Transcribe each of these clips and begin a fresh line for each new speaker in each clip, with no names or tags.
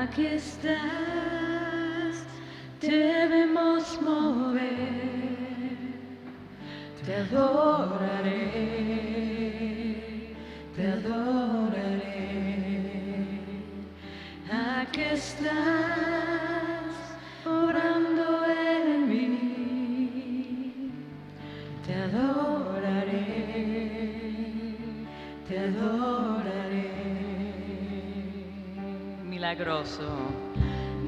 Aquí estás, debemos mover, te adoraré, te adoraré. Aquí estás, orando en mí, te adoraré, te adoraré.
Milagroso.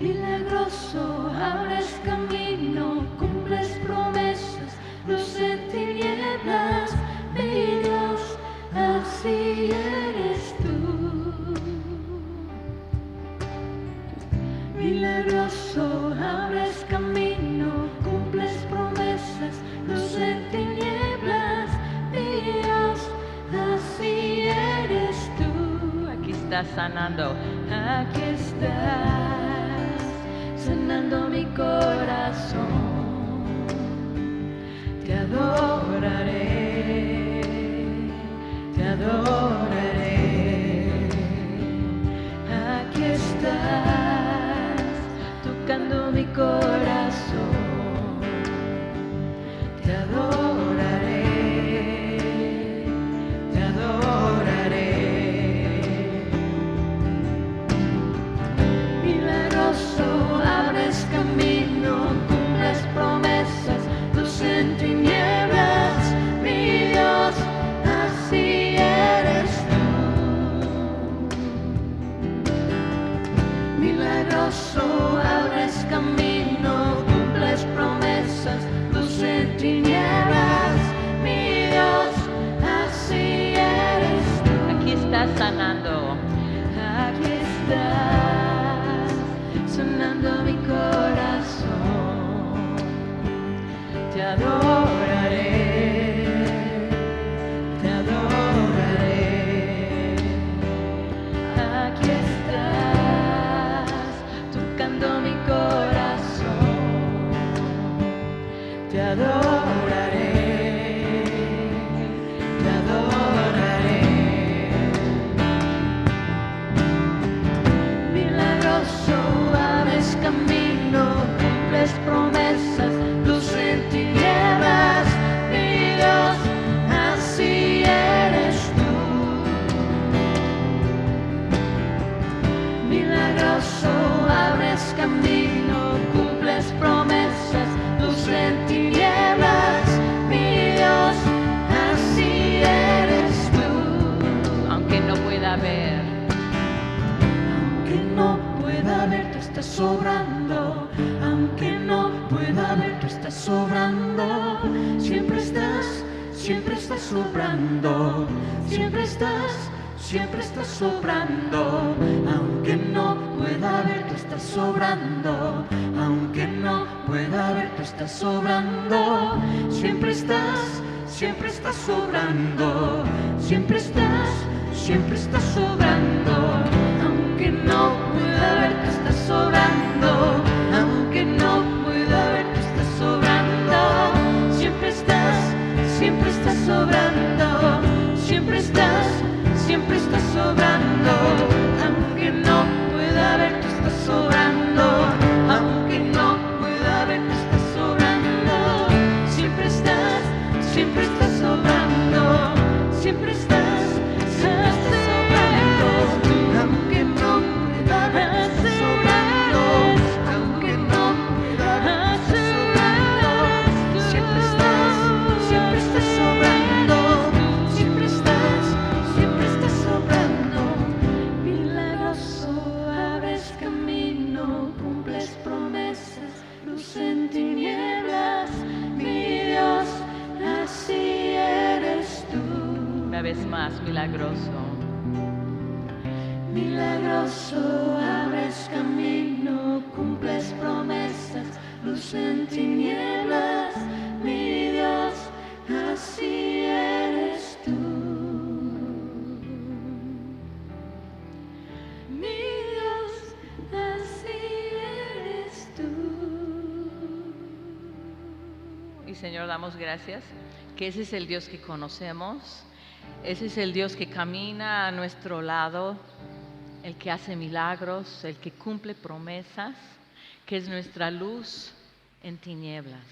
Milagroso, abres camino, cumples promesas, luz en tinieblas, mi Dios, así eres tú. Milagroso, abres camino, cumples promesas, luz en tinieblas, mi Dios, así eres tú.
Aquí estás sanando.
Aquí estás, sanando mi corazón. Te adoraré, te adoraré. Aquí estás, tocando mi corazón. Te adoraré, te adoraré. Milagroso, abres camino, cumples promesas, luz en tinieblas, mi Dios, así eres tú. Milagroso, abres camino, cumples promesas, luz en tinieblas, mi Dios, así eres tú.
Aquí estás sanando.
Aquí estás, sonando mi corazón. Te adoraré, te adoraré. Aquí estás, tocando mi corazón. Te adoraré, te adoraré. Milagroso, abres camino, cumples promesas, luz en tinieblas, mi Dios, así eres tú. Milagroso, abres camino, cumples promesas, luz en tinieblas, mi Dios, así eres tú.
Aunque no pueda ver.
Aunque no pueda ver, tú estás sobrando. Aunque no pueda ver, tú estás sobrando. Siempre estás sobrando. Siempre estás sobrando. Aunque no pueda ver, tú estás sobrando. Aunque no pueda ver, tú estás sobrando. Siempre estás sobrando. Siempre estás sobrando. Aunque no pueda ver, tú estás sobrando. Aunque no pueda ver, tú estás sobrando. Siempre estás sobrando. Siempre estás sobrando. Aunque no pueda ver, tú estás sobrando. Aunque no pueda ver, tú estás sobrando. Siempre estás sobrando. Siempre estás sobrando. Aunque no pueda ver, tú estás sobrando. Aunque no pueda ver, tú estás sobrando. Siempre estás sobrando. Siempre estás sobrando. Milagroso, abres camino, cumples promesas, luz en tinieblas, mi Dios, así eres tú.
Una vez más, milagroso.
Milagroso, abres camino, cumples promesas, luz en tinieblas, mi Dios, así eres tú. Mi Dios, así eres tú.
Y Señor, damos gracias que ese es el Dios que conocemos. Ese es el Dios que camina a nuestro lado el que hace milagros, el que cumple promesas, que es nuestra luz en tinieblas.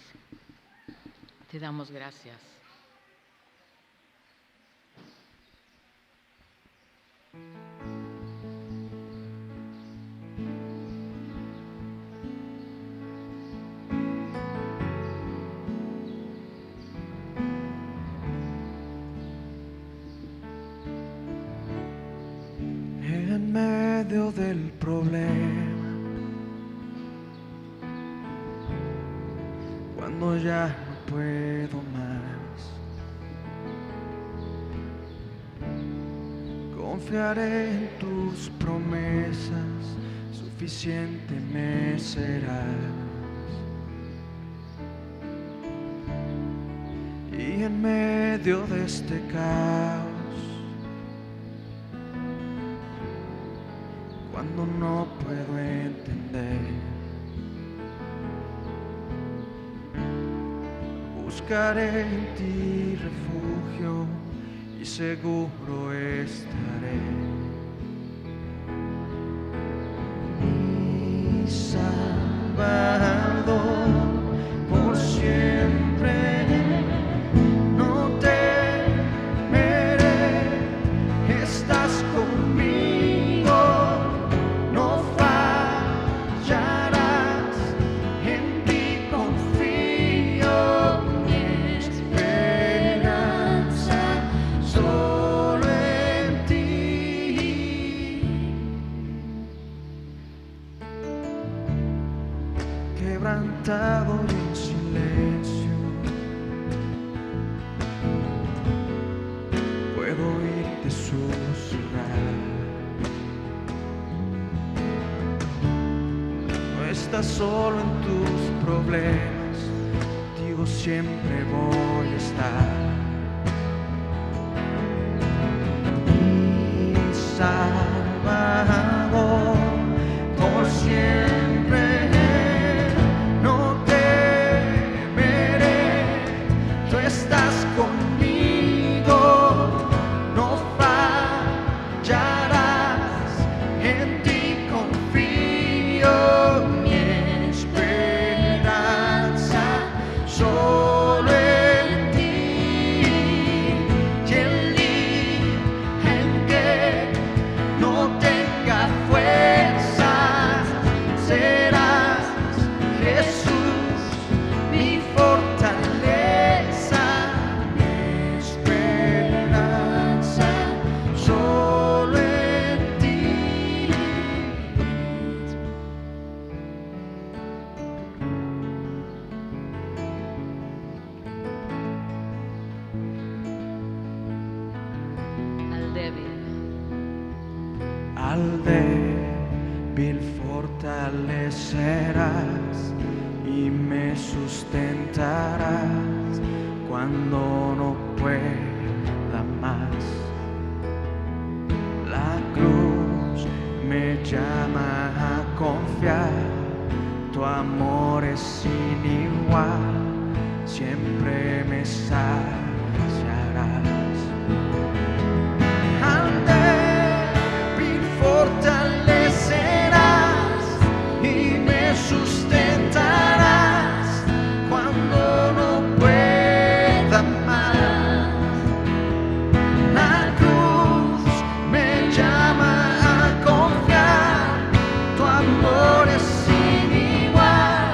Te damos gracias.
En medio del problema, cuando ya no puedo más, confiaré en tus promesas, suficiente me serás. Y en medio de este caos, cuando no puedo entender, buscaré en ti refugio y seguro estaré. Mi Salvador, por siempre no temeré, estás conmigo. No fallarás, en ti confío, mi esperanza solo en ti. Quebrantado y en silencio, puedo oírte susurrar. No estás solo en tus problemas, contigo siempre voy a estar. Mi Salvador, por siempre no temeré, tú estás conmigo, no fallarás, en ti confío, mi esperanza solo en ti. Y el día en que no tenga fuerzas, serás Jesús, mi fortaleza, mi esperanza solo en ti. Al débil fortalecerás y me sustentarás cuando no pueda más. La cruz me llama a confiar, tu amor es sin igual, siempre me saciarás. Al débil fortalecerás y me sustentarás cuando no pueda más. La cruz me llama a confiar, tu amor es sin igual,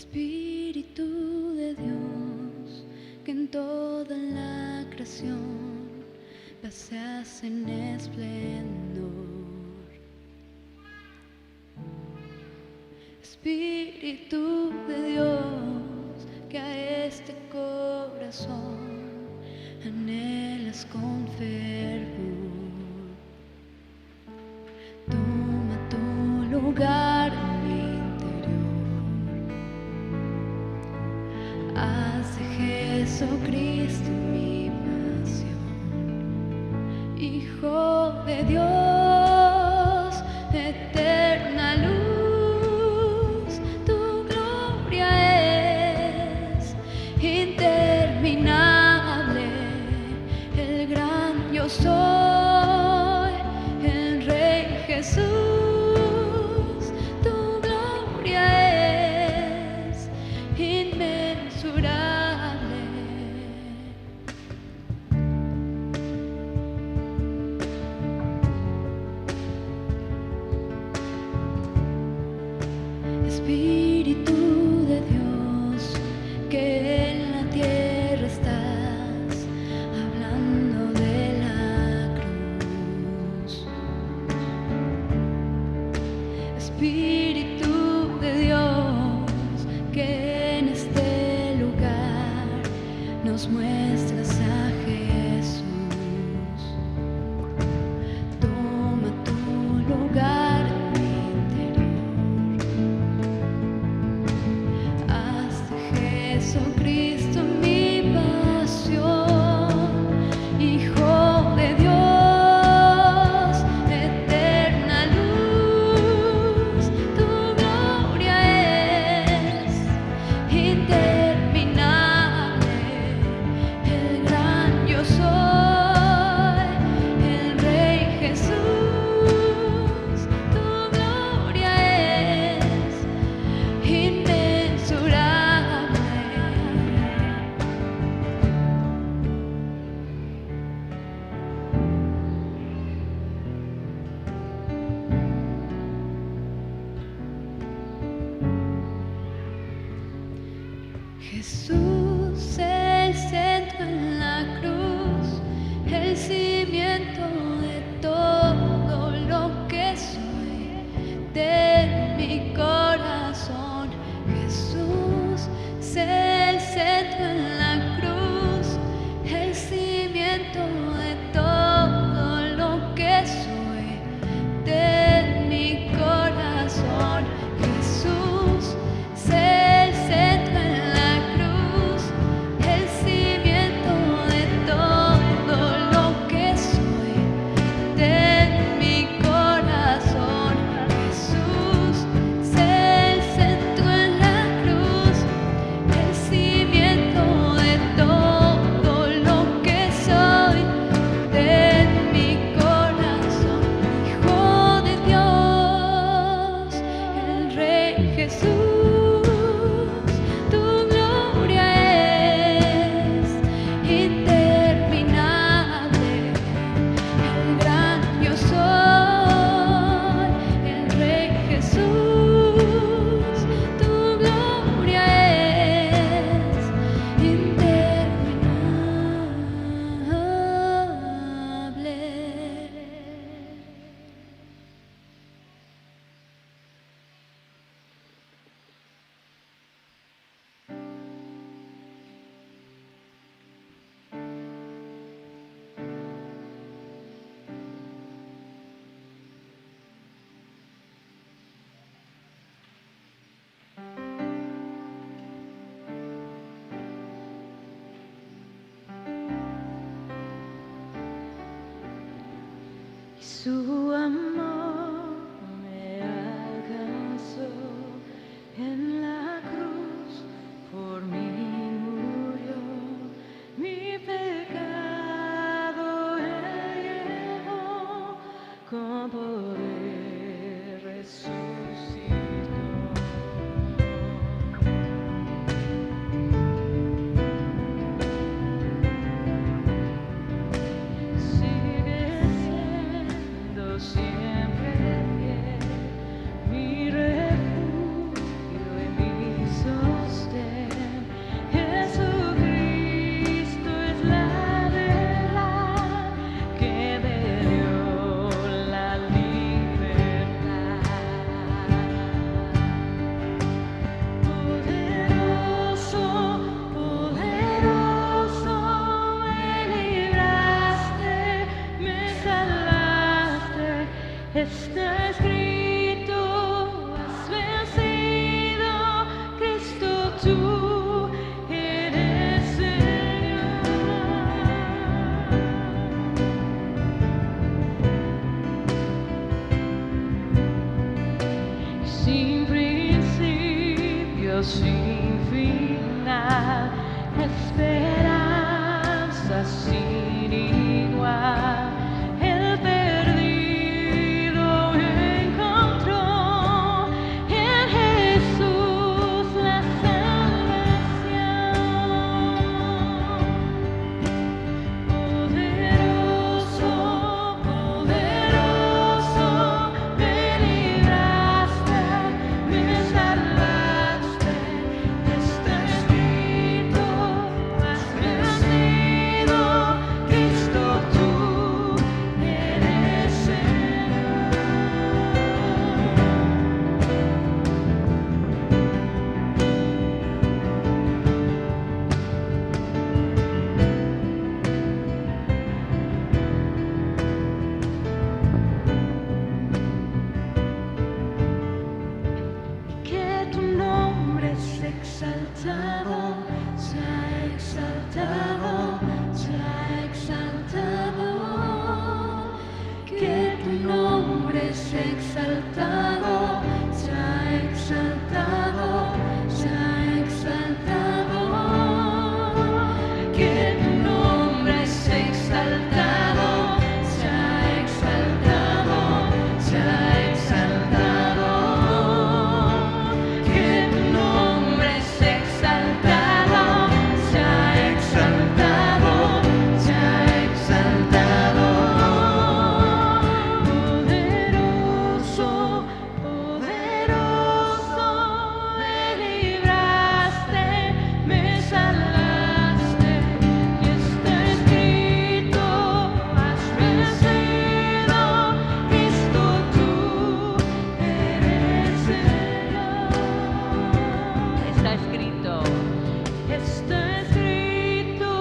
Espíritu de Dios, que en toda la creación paseas en esplendor. Espíritu de Dios, que a este corazón anhelas con fervor. Toma tu lugar en mi interior. Haz de Jesucristo mi pasión. Hijo de Dios, eterna luz, tu gloria es interminable. El gran yo soy, el Rey Jesús, tu gloria es inmensurable. Espíritu de Dios, que en la tierra estás hablando de la cruz. Espíritu de Dios, que en este lugar nos muestras a Jesús. Toma tu lugar en mi interior. Haz de Jesucristo mi pasión. Hijo de Dios, eterna luz, tu gloria es interminable. El gran yo soy, el Rey Jesús, tu gloria es inmensurable. Jesús, el centro en la cruz, el cimiento de todo lo que soy, de mi corazón. Jesús, el centro en la cruz, el cimiento de todo lo que soy, de mi corazón. Jesús, el centro en la cruz, el cimiento de todo lo que soy, de mi corazón. Jesús, el centro en la cruz, el cimiento de todo lo que soy, de mi corazón. Hijo de Dios, el Rey Jesús, tu gloria es interminable. El gran yo soy, el Rey Jesús, tu gloria es interminable. Su amor me alcanzó en la cruz, por mí murió, mi pecado él llevó, con poder resucitó. Sigue siendo siempre fiel, mi refugio y mi sol. está escrito, has vencido, Cristo tú eres Señor. Sin principio, sin final, esperanza sin igual. El perdido encontró en Jesús la salvación. Poderoso, poderoso, me libraste, me salvaste. Está escrito, has vencido, Cristo tú eres Señor. Que tu nombre es exaltado, sea exaltado, sea exaltado. Que tu nombre es exaltado, sea exaltado, sea exaltado. Que tu nombre es exaltado, sea exaltado, sea exaltado. Que tu nombre es exaltado, sea exaltado, sea exaltado. Poderoso, poderoso, me libraste, me salvaste. Y está escrito, has vencido, Cristo tú eres Señor.
Está escrito.
Está escrito,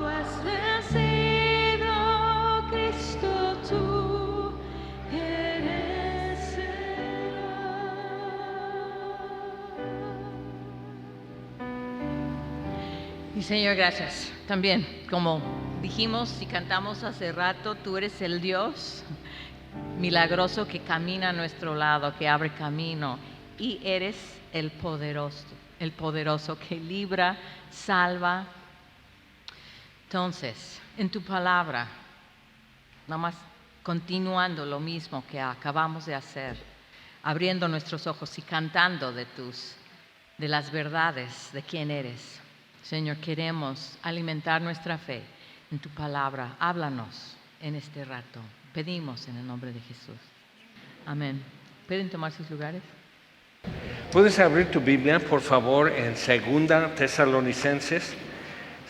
has vencido, Cristo tú eres Señor.
Y Señor, gracias. También, como dijimos y cantamos hace rato, tú eres el Dios milagroso que camina a nuestro lado, que abre camino. Y eres el poderoso que libra, salva. Entonces, en tu palabra, nada más continuando lo mismo que acabamos de hacer, abriendo nuestros ojos y cantando de las verdades de quién eres. Señor, queremos alimentar nuestra fe en tu palabra. Háblanos en este rato. Pedimos en el nombre de Jesús. Amén. ¿Pueden tomar sus lugares?
¿Puedes abrir tu Biblia, por favor, en 2 Tesalonicenses?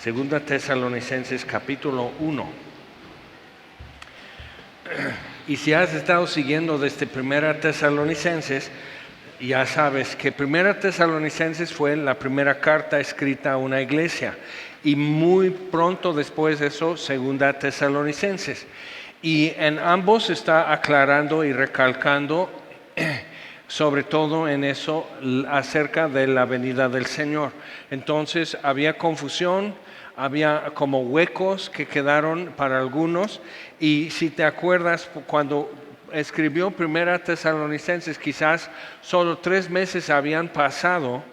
2 Tesalonicenses capítulo 1. Y si has estado siguiendo desde 1 Tesalonicenses, ya sabes que 1 Tesalonicenses fue la primera carta escrita a una iglesia. Y muy pronto después de eso, 2 Tesalonicenses. Y en ambos está aclarando y recalcando, sobre todo en eso, acerca de la venida del Señor. Entonces había confusión, había como huecos que quedaron para algunos. Y si te acuerdas, cuando escribió 1 Tesalonicenses, quizás solo 3 meses habían pasado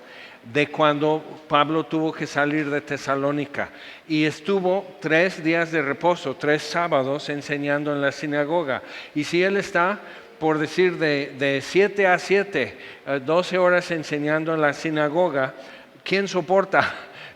de cuando Pablo tuvo que salir de Tesalónica y estuvo 3 días de reposo, 3 sábados enseñando en la sinagoga. Y si él está, por decir, de 7 a 7, 12 horas enseñando en la sinagoga, ¿quién soporta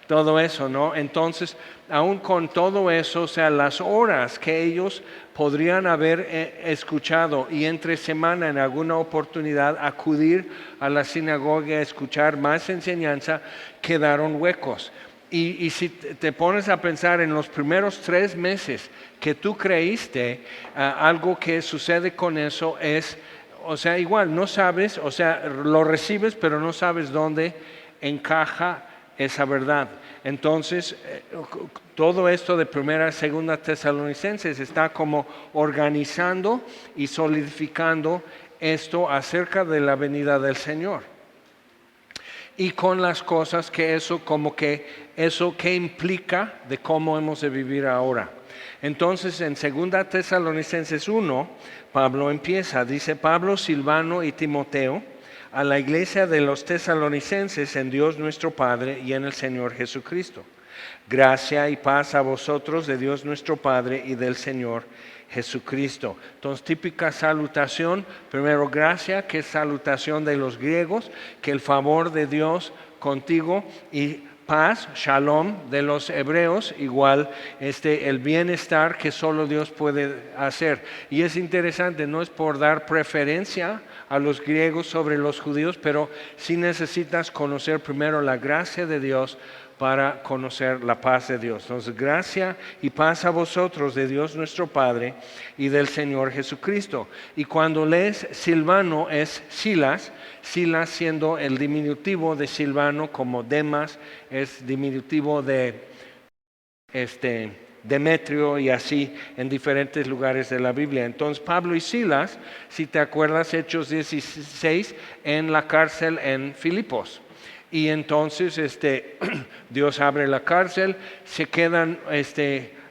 todo eso, no? Entonces, aún con todo eso, o sea, las horas que ellos podrían haber escuchado y entre semana en alguna oportunidad acudir a la sinagoga a escuchar más enseñanza, quedaron huecos. Y si te pones a pensar en los primeros 3 meses que tú creíste, algo que sucede con eso es, o sea, igual no sabes, o sea, lo recibes pero no sabes dónde encaja esa verdad. Entonces, todo esto de primera y segunda Tesalonicenses está como organizando y solidificando esto acerca de la venida del Señor. Y con las cosas que eso que implica de cómo hemos de vivir ahora. Entonces, en 2 Tesalonicenses 1, Pablo empieza, dice: Pablo, Silvano y Timoteo, a la iglesia de los tesalonicenses en Dios nuestro Padre y en el Señor Jesucristo. Gracia y paz a vosotros de Dios nuestro Padre y del Señor Jesucristo. Entonces, típica salutación, primero gracia, que es salutación de los griegos, que el favor de Dios contigo, y paz, shalom, de los hebreos, igual el bienestar que solo Dios puede hacer. Y es interesante, no es por dar preferencia a los griegos sobre los judíos, pero sí necesitas conocer primero la gracia de Dios para conocer la paz de Dios. Entonces, gracia y paz a vosotros de Dios nuestro Padre y del Señor Jesucristo. Y cuando lees Silvano es Silas, Silas siendo el diminutivo de Silvano, como Demas es diminutivo de Demetrio, y así en diferentes lugares de la Biblia. Entonces, Pablo y Silas, si te acuerdas, Hechos 16, en la cárcel en Filipos. Y entonces Dios abre la cárcel, se quedan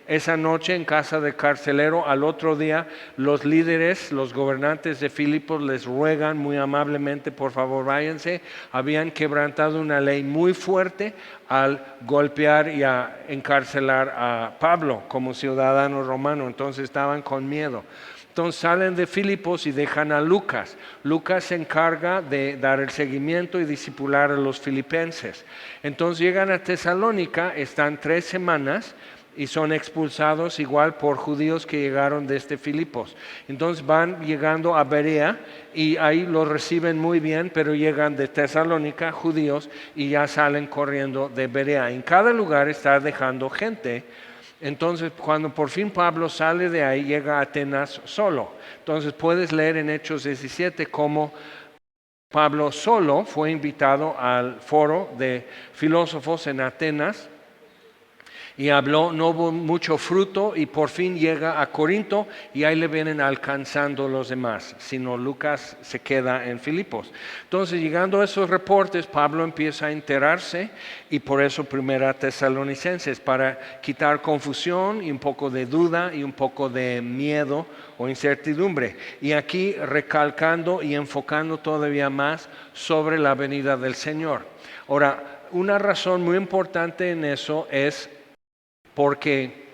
esa noche en casa del carcelero. Al otro día los líderes, los gobernantes de Filipos les ruegan muy amablemente: por favor váyanse. Habían quebrantado una ley muy fuerte al golpear y a encarcelar a Pablo como ciudadano romano, entonces estaban con miedo. Entonces salen de Filipos y dejan a Lucas. Lucas se encarga de dar el seguimiento y discipular a los filipenses. Entonces llegan a Tesalónica, están 3 semanas y son expulsados igual por judíos que llegaron desde Filipos. Entonces van llegando a Berea y ahí los reciben muy bien, pero llegan de Tesalónica judíos y ya salen corriendo de Berea. En cada lugar está dejando gente. Entonces, cuando por fin Pablo sale de ahí, llega a Atenas solo. Entonces, puedes leer en Hechos 17 cómo Pablo solo fue invitado al foro de filósofos en Atenas y habló, no hubo mucho fruto, y por fin llega a Corinto y ahí le vienen alcanzando los demás, sino Lucas se queda en Filipos. Entonces, llegando a esos reportes, Pablo empieza a enterarse, y por eso primera Tesalonicenses, para quitar confusión y un poco de duda y un poco de miedo o incertidumbre. Y aquí recalcando y enfocando todavía más sobre la venida del Señor. Ahora, una razón muy importante en eso es porque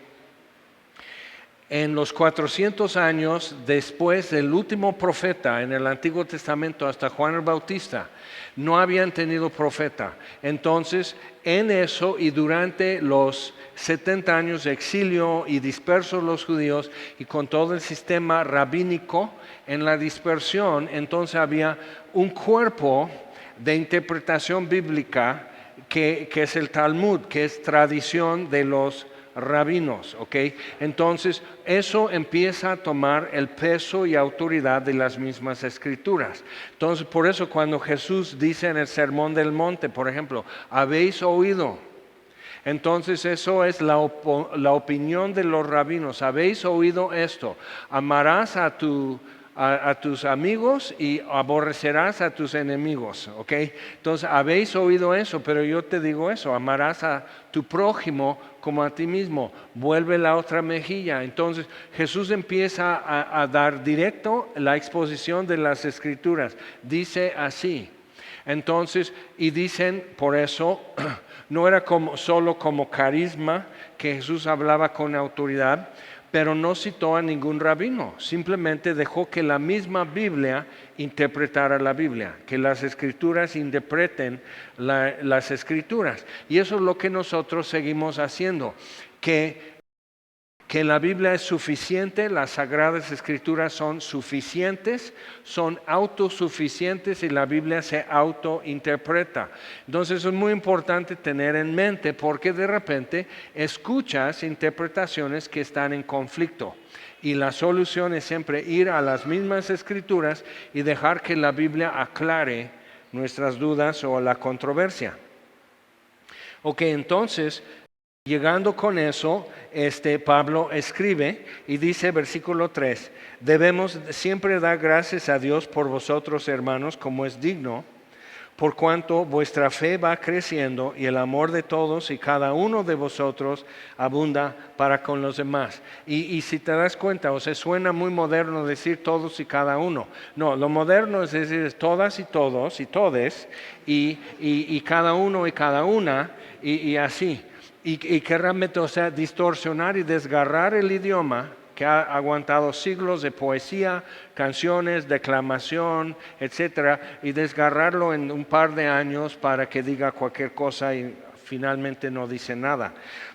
en los 400 años después del último profeta en el Antiguo Testamento, hasta Juan el Bautista, no habían tenido profeta. Entonces, en eso y durante los 70 años de exilio y dispersos los judíos, y con todo el sistema rabínico en la dispersión, entonces había un cuerpo de interpretación bíblica que es el Talmud, que es tradición de los rabinos, ¿ok? Entonces, eso empieza a tomar el peso y autoridad de las mismas escrituras. Entonces, por eso cuando Jesús dice en el Sermón del Monte, por ejemplo, habéis oído. Entonces, eso es la opinión de los rabinos. Habéis oído esto: amarás a tus amigos y aborrecerás a tus enemigos, ¿ok? Entonces, habéis oído eso, pero yo te digo eso: amarás a tu prójimo como a ti mismo, vuelve la otra mejilla. Entonces, Jesús empieza a dar directo la exposición de las Escrituras. Dice así. Entonces, y dicen, por eso, no era solo como carisma que Jesús hablaba con autoridad, pero no citó a ningún rabino, simplemente dejó que la misma Biblia interpretara la Biblia, que las Escrituras interpreten las Escrituras. Y eso es lo que nosotros seguimos haciendo, que la Biblia es suficiente, las Sagradas Escrituras son suficientes, son autosuficientes, y la Biblia se autointerpreta. Entonces, eso es muy importante tener en mente, porque de repente escuchas interpretaciones que están en conflicto, y la solución es siempre ir a las mismas Escrituras y dejar que la Biblia aclare nuestras dudas o la controversia. Ok, entonces, llegando con eso, Pablo escribe y dice, versículo 3, debemos siempre dar gracias a Dios por vosotros, hermanos, como es digno, por cuanto vuestra fe va creciendo y el amor de todos y cada uno de vosotros abunda para con los demás. Y si te das cuenta, o sea, suena muy moderno decir todos y cada uno. No, lo moderno es decir todas y todos y todes y cada uno y cada una y así. Y que realmente, o sea, distorsionar y desgarrar el idioma que ha aguantado siglos de poesía, canciones, declamación, etcétera, y desgarrarlo en un par de años para que diga cualquier cosa y finalmente no dice nada.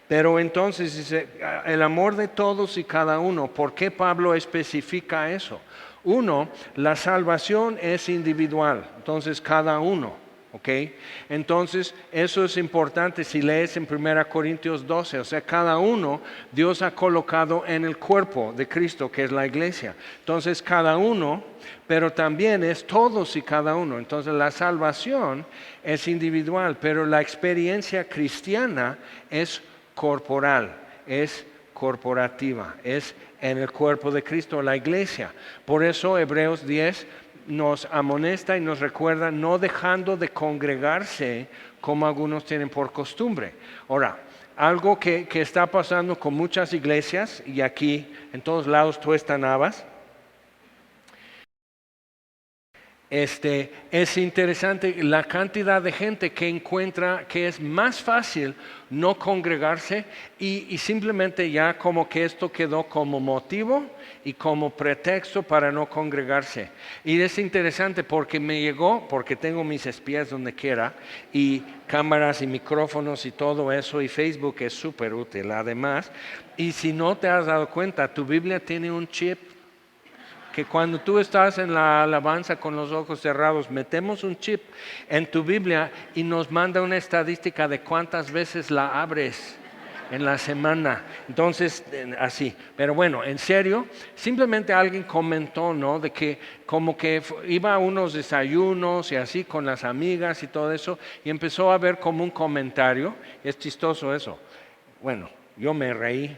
Pero entonces dice, el amor de todos y cada uno. ¿Por qué Pablo especifica eso? Uno, la salvación es individual, entonces cada uno. ¿Okay? Entonces, eso es importante si lees en 1 Corintios 12, o sea, cada uno Dios ha colocado en el cuerpo de Cristo, que es la iglesia. Entonces, cada uno, pero también es todos y cada uno. Entonces, la salvación es individual, pero la experiencia cristiana es corporal, es corporativa, es en el cuerpo de Cristo, la iglesia. Por eso, Hebreos 10 nos amonesta y nos recuerda no dejando de congregarse como algunos tienen por costumbre. Ahora, algo que está pasando con muchas iglesias, y aquí en todos lados tú Navas, es interesante la cantidad de gente que encuentra que es más fácil no congregarse y simplemente ya como que esto quedó como motivo y como pretexto para no congregarse. Y es interesante porque me llegó, porque tengo mis espías donde quiera y cámaras y micrófonos y todo eso y Facebook es súper útil además. Y si no te has dado cuenta, tu Biblia tiene un chip que cuando tú estás en la alabanza con los ojos cerrados, metemos un chip en tu Biblia y nos manda una estadística de cuántas veces la abres en la semana. Entonces, así. Pero bueno, en serio, simplemente alguien comentó, ¿no? De que como que iba a unos desayunos y así con las amigas y todo eso, y empezó a ver como un comentario. Es chistoso eso. Bueno, yo me reí.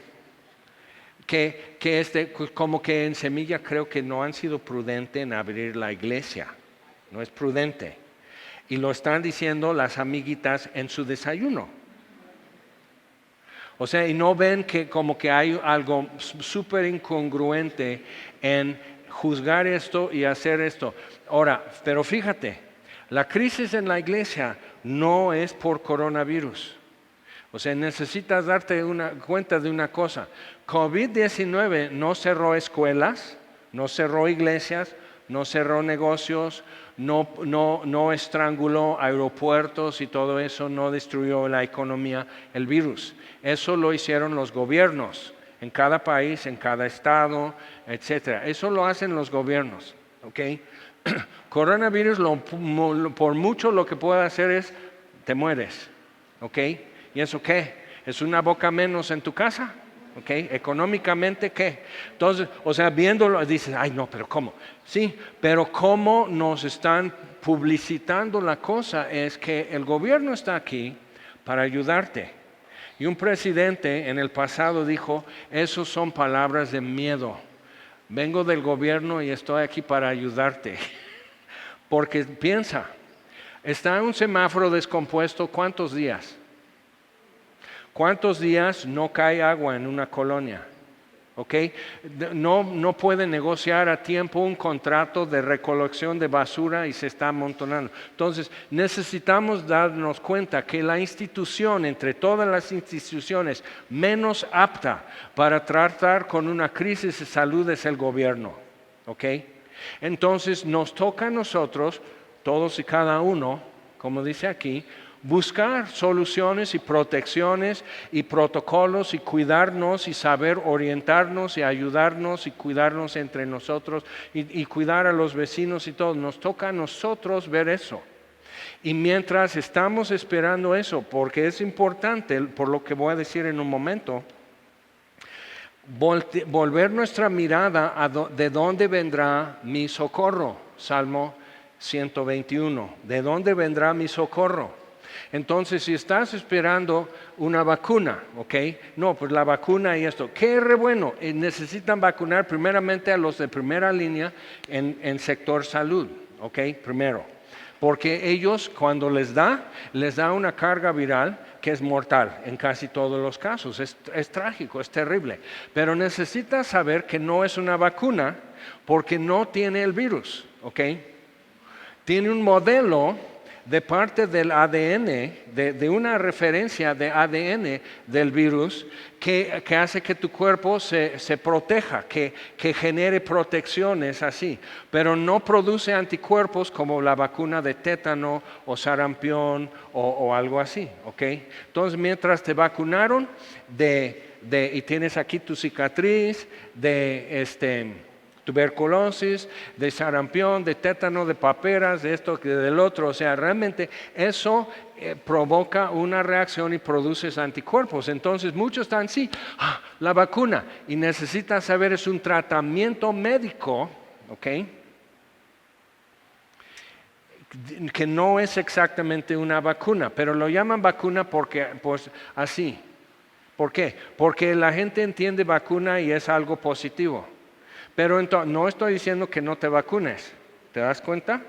Como que en Semilla creo que no han sido prudentes en abrir la iglesia, no es prudente. Y lo están diciendo las amiguitas en su desayuno. O sea, y no ven que como que hay algo súper incongruente en juzgar esto y hacer esto. Ahora, pero fíjate, la crisis en la iglesia no es por coronavirus. O sea, necesitas darte cuenta de una cosa. COVID-19 no cerró escuelas, no cerró iglesias, no cerró negocios, no estranguló aeropuertos y todo eso, no destruyó la economía, el virus. Eso lo hicieron los gobiernos en cada país, en cada estado, etc. Eso lo hacen los gobiernos. ¿Okay? Coronavirus, por mucho lo que puede hacer es, te mueres. ¿Okay? ¿Y eso qué? ¿Es una boca menos en tu casa? ¿Okay? Económicamente, ¿qué? Entonces, o sea, viéndolo, dices, ay no, pero ¿cómo? Sí, pero cómo nos están publicitando la cosa es que el gobierno está aquí para ayudarte. Y un presidente en el pasado dijo, esos son palabras de miedo. Vengo del gobierno y estoy aquí para ayudarte. Porque piensa, está un semáforo descompuesto, ¿cuántos días? ¿Cuántos días no cae agua en una colonia? ¿Okay? No puede negociar a tiempo un contrato de recolección de basura y se está amontonando. Entonces, necesitamos darnos cuenta que la institución, entre todas las instituciones, menos apta para tratar con una crisis de salud es el gobierno. ¿Okay? Entonces, nos toca a nosotros, todos y cada uno, como dice aquí, buscar soluciones y protecciones y protocolos y cuidarnos y saber orientarnos y ayudarnos y cuidarnos entre nosotros y cuidar a los vecinos y todo. Nos toca a nosotros ver eso. Y mientras estamos esperando eso, porque es importante, por lo que voy a decir en un momento, volver nuestra mirada de dónde vendrá mi socorro. Salmo 121. ¿De dónde vendrá mi socorro? Entonces, si estás esperando una vacuna, ¿ok? No, pues la vacuna y esto. ¿Qué es re bueno? Necesitan vacunar primeramente a los de primera línea en sector salud, ¿ok? Primero. Porque ellos cuando les da una carga viral que es mortal en casi todos los casos. Es trágico, es terrible. Pero necesitas saber que no es una vacuna porque no tiene el virus, ¿ok? Tiene un modelo de parte del ADN, de una referencia de ADN del virus que hace que tu cuerpo se proteja, que genere protecciones así, pero no produce anticuerpos como la vacuna de tétano o sarampión o algo así, ¿ok? Entonces, mientras te vacunaron y tienes aquí tu cicatriz de tuberculosis, de sarampión, de tétano, de paperas, de esto, del otro. O sea, realmente eso provoca una reacción y produces anticuerpos. Entonces muchos están, sí, la vacuna. Y necesitas saber, es un tratamiento médico, ¿ok? Que no es exactamente una vacuna, pero lo llaman vacuna porque, pues así. ¿Por qué? Porque la gente entiende vacuna y es algo positivo. Pero no estoy diciendo que no te vacunes. ¿Te das cuenta?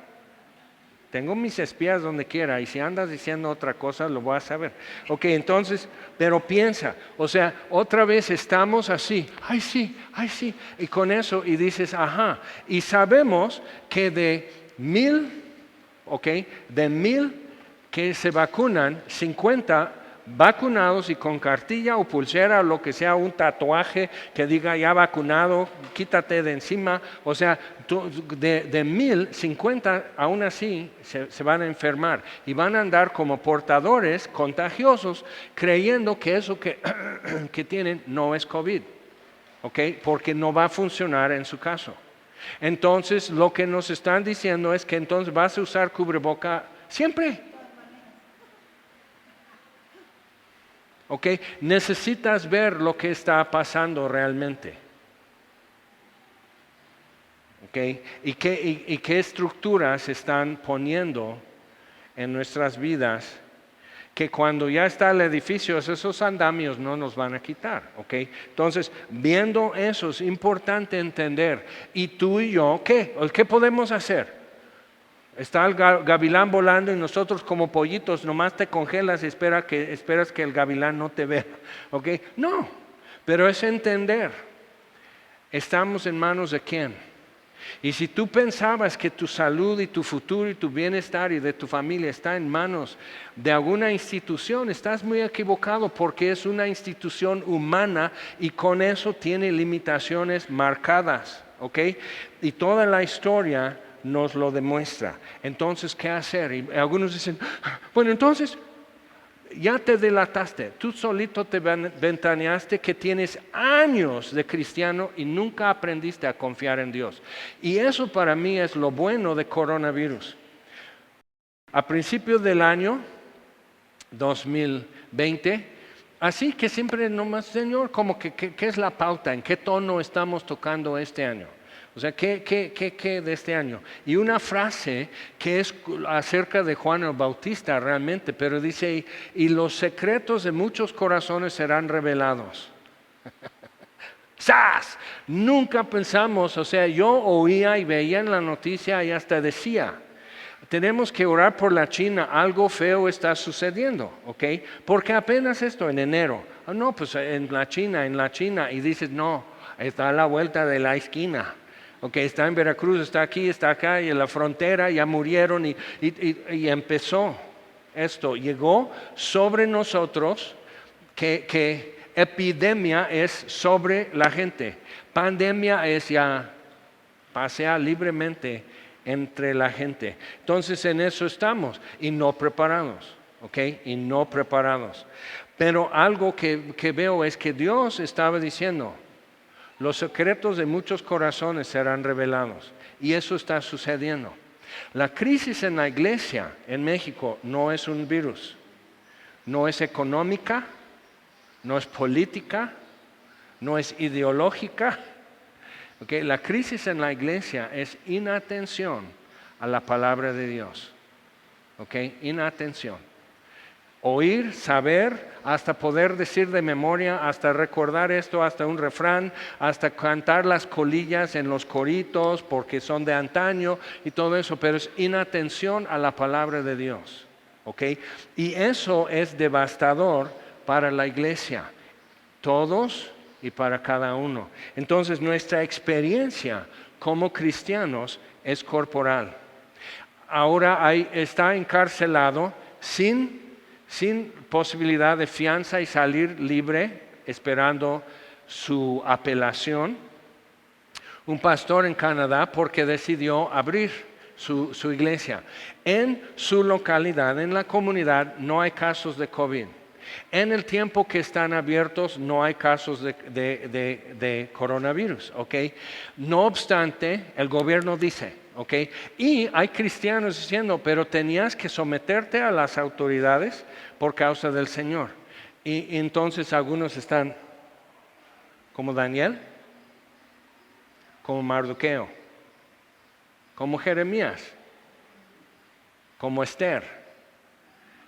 Tengo mis espías donde quiera y si andas diciendo otra cosa lo voy a saber. Ok, entonces, pero piensa, o sea, otra vez estamos así, ay sí, y con eso y dices, ajá, y sabemos que de 1000 que se vacunan, 50 vacunados y con cartilla o pulsera o lo que sea, un tatuaje que diga ya vacunado, quítate de encima. O sea, de 1000, 50 aún así se van a enfermar y van a andar como portadores contagiosos creyendo que eso que tienen no es COVID, ¿ok? Porque no va a funcionar en su caso. Entonces, lo que nos están diciendo es que entonces vas a usar cubreboca siempre. ¿Ok? Necesitas ver lo que está pasando realmente. ¿Ok? ¿Y qué estructuras están poniendo en nuestras vidas que cuando ya está el edificio, esos andamios no nos van a quitar? ¿Ok? Entonces, viendo eso es importante entender. ¿Y tú y yo qué? ¿Qué podemos hacer? Está el gavilán volando y nosotros como pollitos nomás te congelas y esperas que el gavilán no te vea. ¿Ok? No, pero es entender. Estamos en manos de quién. Y si tú pensabas que tu salud y tu futuro y tu bienestar y de tu familia está en manos de alguna institución, estás muy equivocado porque es una institución humana y con eso tiene limitaciones marcadas. ¿Ok? Y toda la historia nos lo demuestra. Entonces, ¿qué hacer? Y algunos dicen, bueno, entonces, ya te delataste, tú solito te ventaneaste que tienes años de cristiano y nunca aprendiste a confiar en Dios. Y eso para mí es lo bueno de coronavirus. A principios del año 2020, así que siempre nomás, Señor, como que ¿qué es la pauta? ¿En qué tono estamos tocando este año? O sea, ¿qué de este año? Y una frase que es acerca de Juan el Bautista realmente, pero dice, y los secretos de muchos corazones serán revelados. ¡Sas! Nunca pensamos, o sea, yo oía y veía en la noticia y hasta decía, tenemos que orar por la China, algo feo está sucediendo, ¿ok? Porque apenas esto en enero, no, pues en la China, y dices, no, está a la vuelta de la esquina. Ok, está en Veracruz, está aquí, está acá, y en la frontera ya murieron y empezó esto. Llegó sobre nosotros que epidemia es sobre la gente. Pandemia es ya pasea libremente entre la gente. Entonces en eso estamos y no preparados. ¿Ok? Y no preparados. Pero algo que veo es que Dios estaba diciendo, los secretos de muchos corazones serán revelados. Y eso está sucediendo. La crisis en la iglesia en México no es un virus. No es económica, no es política, no es ideológica. ¿Okay? La crisis en la iglesia es inatención a la palabra de Dios. ¿Okay? Inatención. Oír, saber, hasta poder decir de memoria, hasta recordar esto, hasta un refrán, hasta cantar las colillas en los coritos porque son de antaño y todo eso, pero es inatención a la palabra de Dios. ¿Ok? Y eso es devastador para la iglesia, todos y para cada uno. Entonces nuestra experiencia como cristianos es corporal. Ahora está encarcelado sin posibilidad de fianza y salir libre, esperando su apelación. Un pastor en Canadá porque decidió abrir su iglesia. En su localidad, en la comunidad, no hay casos de COVID. En el tiempo que están abiertos no hay casos de coronavirus, ¿ok? No obstante, el gobierno dice, ¿ok? Y hay cristianos diciendo, pero tenías que someterte a las autoridades por causa del Señor. Y entonces algunos están como Daniel, como Mardoqueo, como Jeremías, como Esther.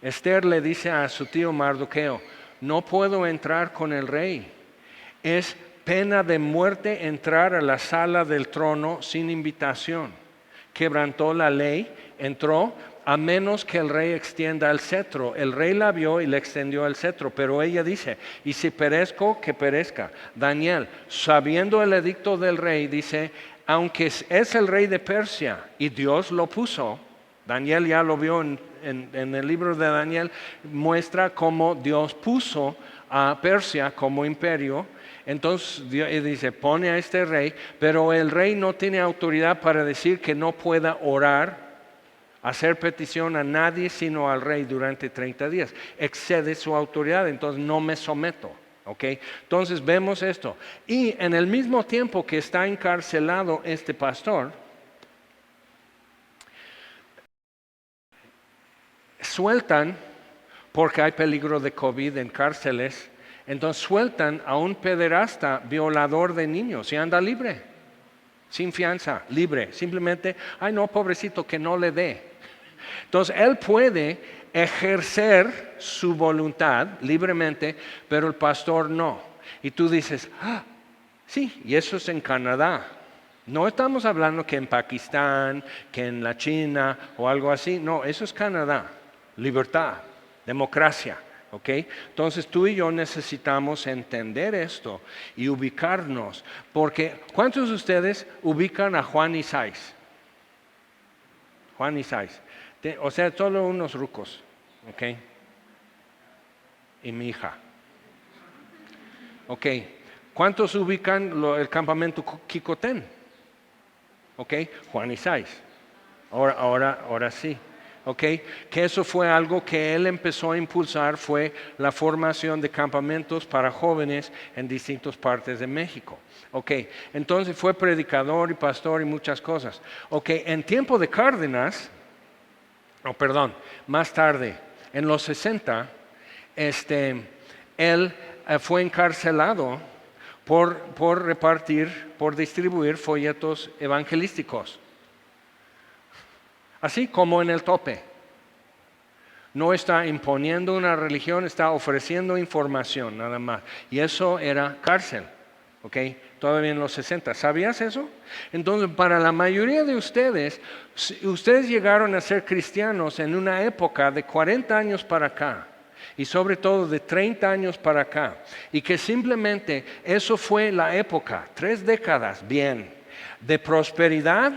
Esther le dice a su tío Mardoqueo, no puedo entrar con el rey. Es pena de muerte entrar a la sala del trono sin invitación. Quebrantó la ley, entró, a menos que el rey extienda el cetro. El rey la vio y le extendió el cetro, pero ella dice, y si perezco, que perezca. Daniel, sabiendo el edicto del rey, dice, aunque es el rey de Persia y Dios lo puso, Daniel ya lo vio en el libro de Daniel, muestra cómo Dios puso a Persia como imperio. Entonces Dios dice, pone a este rey, pero el rey no tiene autoridad para decir que no pueda orar, hacer petición a nadie sino al rey durante 30 días. Excede su autoridad, entonces no me someto. ¿Okay? Entonces vemos esto. Y en el mismo tiempo que está encarcelado este pastor, sueltan, porque hay peligro de COVID en cárceles, entonces sueltan a un pederasta violador de niños y anda libre, sin fianza, libre, simplemente, ay no, pobrecito, que no le dé. Entonces él puede ejercer su voluntad libremente, pero el pastor no. Y tú dices, sí, y eso es en Canadá. No estamos hablando que en Pakistán, que en la China o algo así, no, eso es Canadá. Libertad, democracia, ¿ok? Entonces tú y yo necesitamos entender esto y ubicarnos, porque ¿cuántos de ustedes ubican a Juan y Sais? Juan y Sais, o sea, solo unos rucos, ¿ok? Y mi hija, ¿ok? ¿Cuántos ubican el campamento Kikotén? ¿Ok? Juan y Sais, ahora sí. Okay, que eso fue algo que él empezó a impulsar, fue la formación de campamentos para jóvenes en distintas partes de México. Okay, entonces fue predicador y pastor y muchas cosas. Okay, en tiempo de Cárdenas, más tarde, en los 60, él fue encarcelado por distribuir folletos evangelísticos. Así como en el tope. No está imponiendo una religión, está ofreciendo información nada más. Y eso era cárcel, ¿ok? Todavía en los 60. ¿Sabías eso? Entonces, para la mayoría de ustedes llegaron a ser cristianos en una época de 40 años para acá. Y sobre todo de 30 años para acá. Y que simplemente eso fue la época, 3 décadas, bien, de prosperidad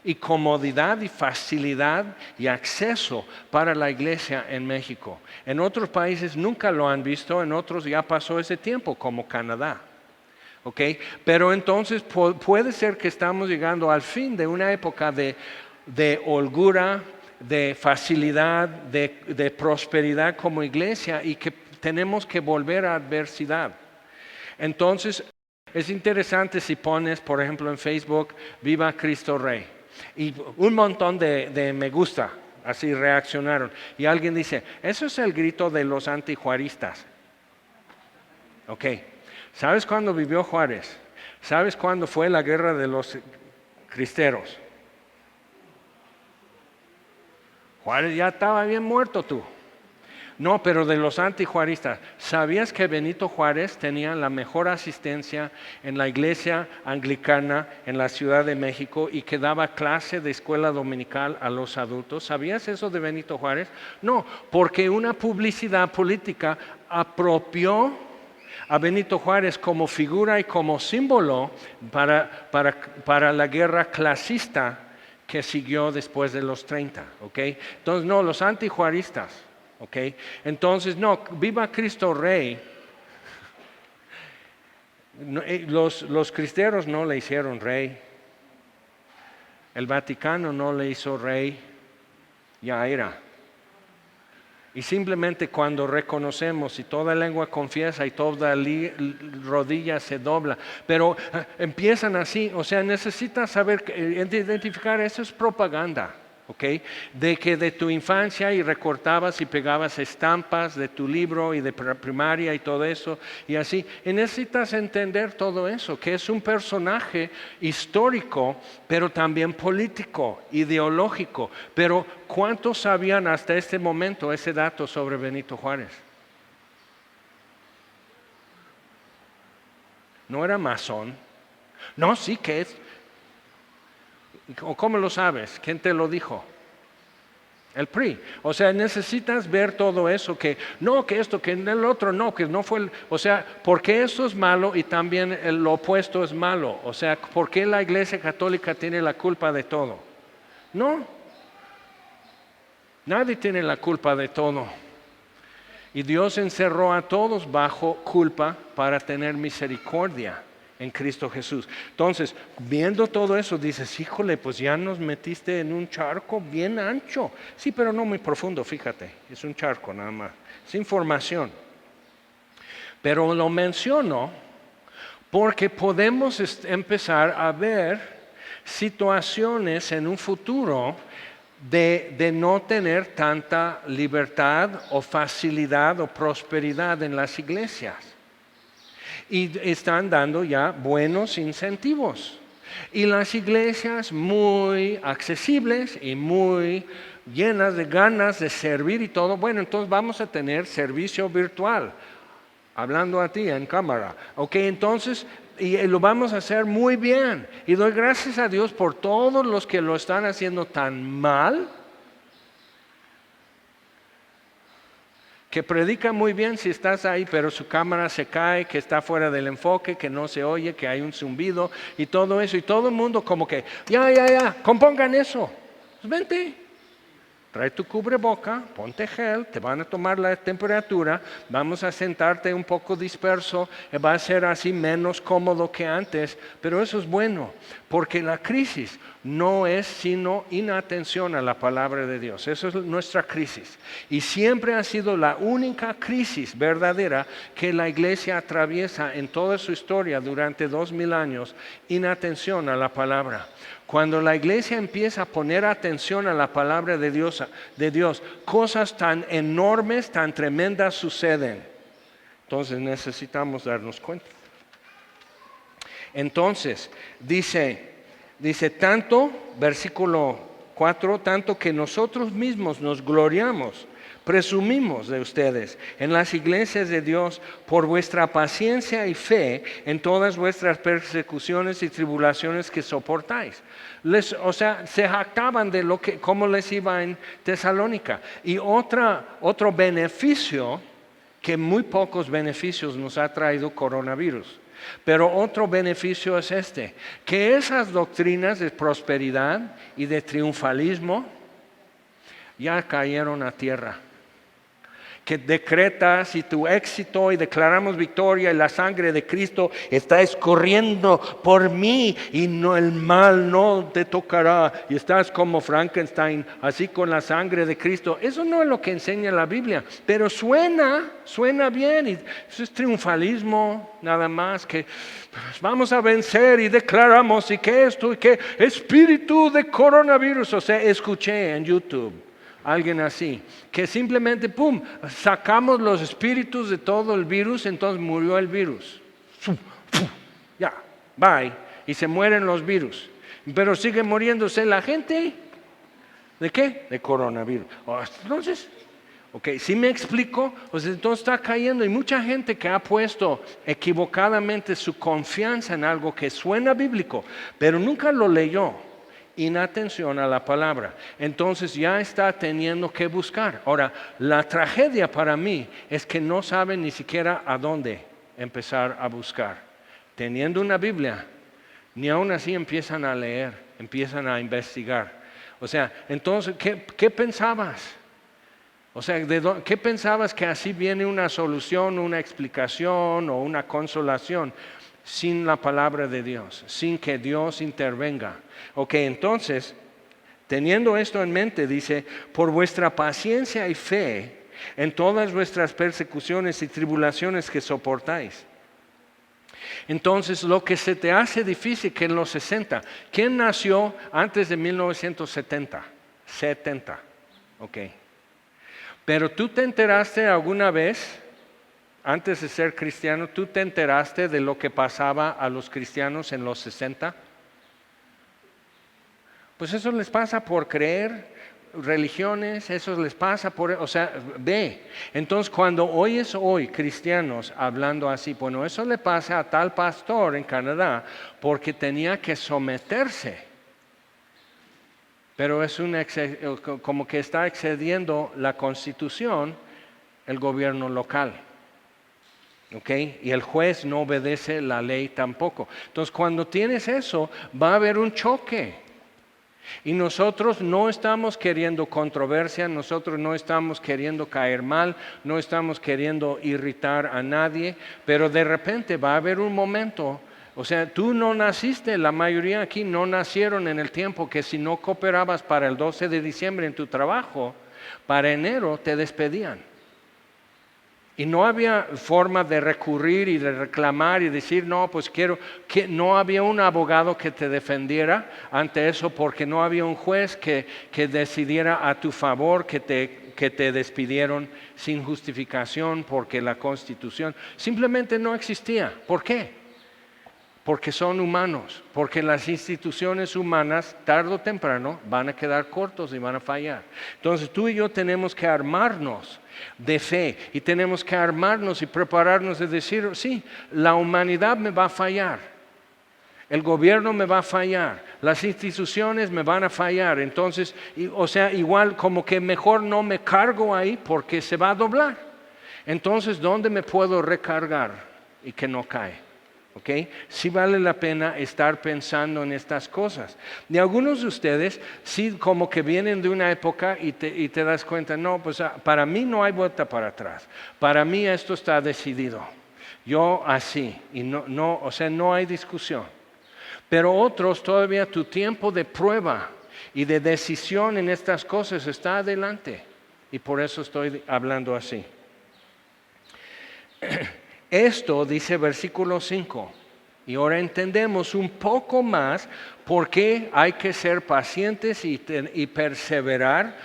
y comodidad y facilidad y acceso para la iglesia en México. En otros países nunca lo han visto, en otros ya pasó ese tiempo, como Canadá. ¿Okay? Pero entonces puede ser que estamos llegando al fin de una época de holgura, de facilidad, de prosperidad como iglesia y que tenemos que volver a adversidad. Entonces es interesante si pones, por ejemplo, en Facebook, Viva Cristo Rey. Y un montón de me gusta, así reaccionaron. Y alguien dice, eso es el grito de los antijuaristas. Ok, ¿sabes cuándo vivió Juárez? ¿Sabes cuándo fue la guerra de los cristeros? Juárez ya estaba bien muerto tú. No, pero de los antijuaristas. ¿Sabías que Benito Juárez tenía la mejor asistencia en la iglesia anglicana en la Ciudad de México y que daba clase de escuela dominical a los adultos? ¿Sabías eso de Benito Juárez? No, porque una publicidad política apropió a Benito Juárez como figura y como símbolo para la guerra clasista que siguió después de los 30, ¿ok? Entonces, no, los antijuaristas. Okay. Entonces, no, viva Cristo Rey. No, los cristeros no le hicieron rey. El Vaticano no le hizo rey. Ya era. Y simplemente cuando reconocemos y toda lengua confiesa y toda rodilla se dobla, pero empiezan así, o sea, necesitas saber, identificar, eso es propaganda. Okay. De que de tu infancia y recortabas y pegabas estampas de tu libro y de primaria y todo eso y así. Y necesitas entender todo eso, que es un personaje histórico, pero también político, ideológico. Pero ¿cuántos sabían hasta este momento ese dato sobre Benito Juárez? No era masón. No, sí que es. ¿Cómo lo sabes? ¿Quién te lo dijo? El PRI. O sea, necesitas ver todo eso, que no, que esto, que el otro, no, que no fue o sea, ¿por qué eso es malo y también lo opuesto es malo? O sea, ¿por qué la Iglesia Católica tiene la culpa de todo? No. Nadie tiene la culpa de todo. Y Dios encerró a todos bajo culpa para tener misericordia en Cristo Jesús. Entonces, viendo todo eso, dices, híjole, pues ya nos metiste en un charco bien ancho. Sí, pero no muy profundo, fíjate, es un charco nada más, es información. Pero lo menciono porque podemos empezar a ver situaciones en un futuro de no tener tanta libertad o facilidad o prosperidad en las iglesias. Y están dando ya buenos incentivos. Y las iglesias muy accesibles y muy llenas de ganas de servir y todo, bueno, entonces vamos a tener servicio virtual, hablando a ti en cámara. Ok, entonces, y lo vamos a hacer muy bien. Y doy gracias a Dios por todos los que lo están haciendo tan mal, que predica muy bien si estás ahí, pero su cámara se cae, que está fuera del enfoque, que no se oye, que hay un zumbido y todo eso. Y todo el mundo como que, ya, compongan eso. Pues vente, trae tu cubreboca, ponte gel, te van a tomar la temperatura, vamos a sentarte un poco disperso, va a ser así menos cómodo que antes, pero eso es bueno, porque la crisis no es sino inatención a la palabra de Dios. Eso es nuestra crisis. Y siempre ha sido la única crisis verdadera que la iglesia atraviesa en toda su historia durante 2000 años, inatención a la palabra. Cuando la iglesia empieza a poner atención a la palabra de Dios, cosas tan enormes, tan tremendas suceden. Entonces necesitamos darnos cuenta. Entonces, dice tanto, versículo 4, tanto que nosotros mismos nos gloriamos, presumimos de ustedes en las iglesias de Dios por vuestra paciencia y fe en todas vuestras persecuciones y tribulaciones que soportáis. O sea, se jactaban de cómo les iba en Tesalónica. Y otro beneficio, que muy pocos beneficios nos ha traído coronavirus. Pero otro beneficio es que esas doctrinas de prosperidad y de triunfalismo ya cayeron a tierra. Que decretas y tu éxito y declaramos victoria y la sangre de Cristo está escurriendo por mí y no, el mal no te tocará y estás como Frankenstein así con la sangre de Cristo. Eso no es lo que enseña la Biblia, pero suena bien y eso es triunfalismo nada más, que pues, vamos a vencer y declaramos y que esto y que espíritu de coronavirus. O sea, escuché en YouTube alguien así, que simplemente, pum, sacamos los espíritus de todo el virus, entonces murió el virus. Ya, bye. Y se mueren los virus. Pero sigue muriéndose la gente. ¿De qué? De coronavirus. Entonces, ¿Ok? ¿Sí me explico? O sea, entonces está cayendo. Y mucha gente que ha puesto equivocadamente su confianza en algo que suena bíblico, pero nunca lo leyó. Inatención a la palabra. Entonces ya está teniendo que buscar. Ahora, la tragedia para mí es que no saben ni siquiera a dónde empezar a buscar. Teniendo una Biblia, ni aún así empiezan a leer, empiezan a investigar. O sea, entonces, ¿qué pensabas? O sea, ¿qué pensabas que así viene una solución, una explicación o una consolación sin la palabra de Dios, sin que Dios intervenga? Ok, entonces, teniendo esto en mente, dice, por vuestra paciencia y fe en todas vuestras persecuciones y tribulaciones que soportáis. Entonces, lo que se te hace difícil que en los 60, ¿quién nació antes de 1970? 70, ok. Pero tú te enteraste alguna vez, antes de ser cristiano, tú te enteraste de lo que pasaba a los cristianos en los 60? Pues eso les pasa por creer religiones, eso les pasa por, o sea, ve. Entonces cuando oyes hoy cristianos hablando así, bueno, eso le pasa a tal pastor en Canadá porque tenía que someterse. Pero es como que está excediendo la Constitución el gobierno local. ¿Ok? Y el juez no obedece la ley tampoco. Entonces, cuando tienes eso, va a haber un choque. Y nosotros no estamos queriendo controversia, nosotros no estamos queriendo caer mal, no estamos queriendo irritar a nadie, pero de repente va a haber un momento. O sea, tú no naciste, la mayoría aquí no nacieron en el tiempo que si no cooperabas para el 12 de diciembre en tu trabajo, para enero te despedían. Y no había forma de recurrir y de reclamar y decir, no, pues quiero, que no había un abogado que te defendiera ante eso porque no había un juez que decidiera a tu favor que te despidieron sin justificación porque la Constitución simplemente no existía. ¿Por qué? Porque son humanos, porque las instituciones humanas tarde o temprano van a quedar cortos y van a fallar. Entonces tú y yo tenemos que armarnos de fe y tenemos que armarnos y prepararnos de decir, sí, la humanidad me va a fallar, el gobierno me va a fallar, las instituciones me van a fallar. Entonces, o sea, igual como que mejor no me cargo ahí porque se va a doblar. Entonces, ¿dónde me puedo recargar y que no cae? ¿Okay? Sí vale la pena estar pensando en estas cosas. Y algunos de ustedes sí como que vienen de una época y te das cuenta, no, pues para mí no hay vuelta para atrás. Para mí esto está decidido. Yo así, y no, o sea, no hay discusión. Pero otros todavía tu tiempo de prueba y de decisión en estas cosas está adelante. Y por eso estoy hablando así. Esto dice versículo 5, y ahora entendemos un poco más por qué hay que ser pacientes y perseverar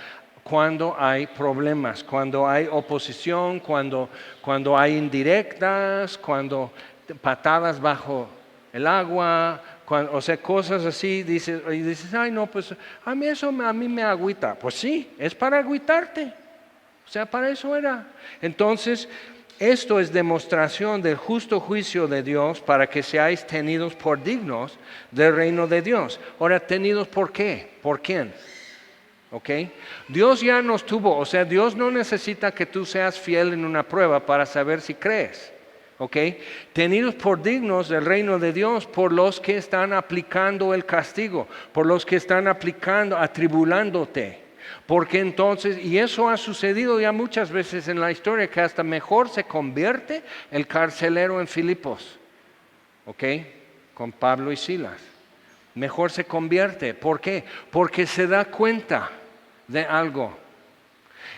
cuando hay problemas, cuando hay oposición, cuando hay indirectas, cuando patadas bajo el agua, o sea, cosas así, y dices, ay no, pues a mí me agüita. Pues sí, es para agüitarte, o sea, para eso era. Entonces, esto es demostración del justo juicio de Dios para que seáis tenidos por dignos del reino de Dios. Ahora, ¿tenidos por qué? ¿Por quién? ¿Ok? Dios ya nos tuvo, o sea, Dios no necesita que tú seas fiel en una prueba para saber si crees. ¿Ok? Tenidos por dignos del reino de Dios por los que están aplicando el castigo, por los que están atribulándote. Porque entonces, y eso ha sucedido ya muchas veces en la historia, que hasta mejor se convierte el carcelero en Filipos, ¿ok? Con Pablo y Silas. Mejor se convierte. ¿Por qué? Porque se da cuenta de algo.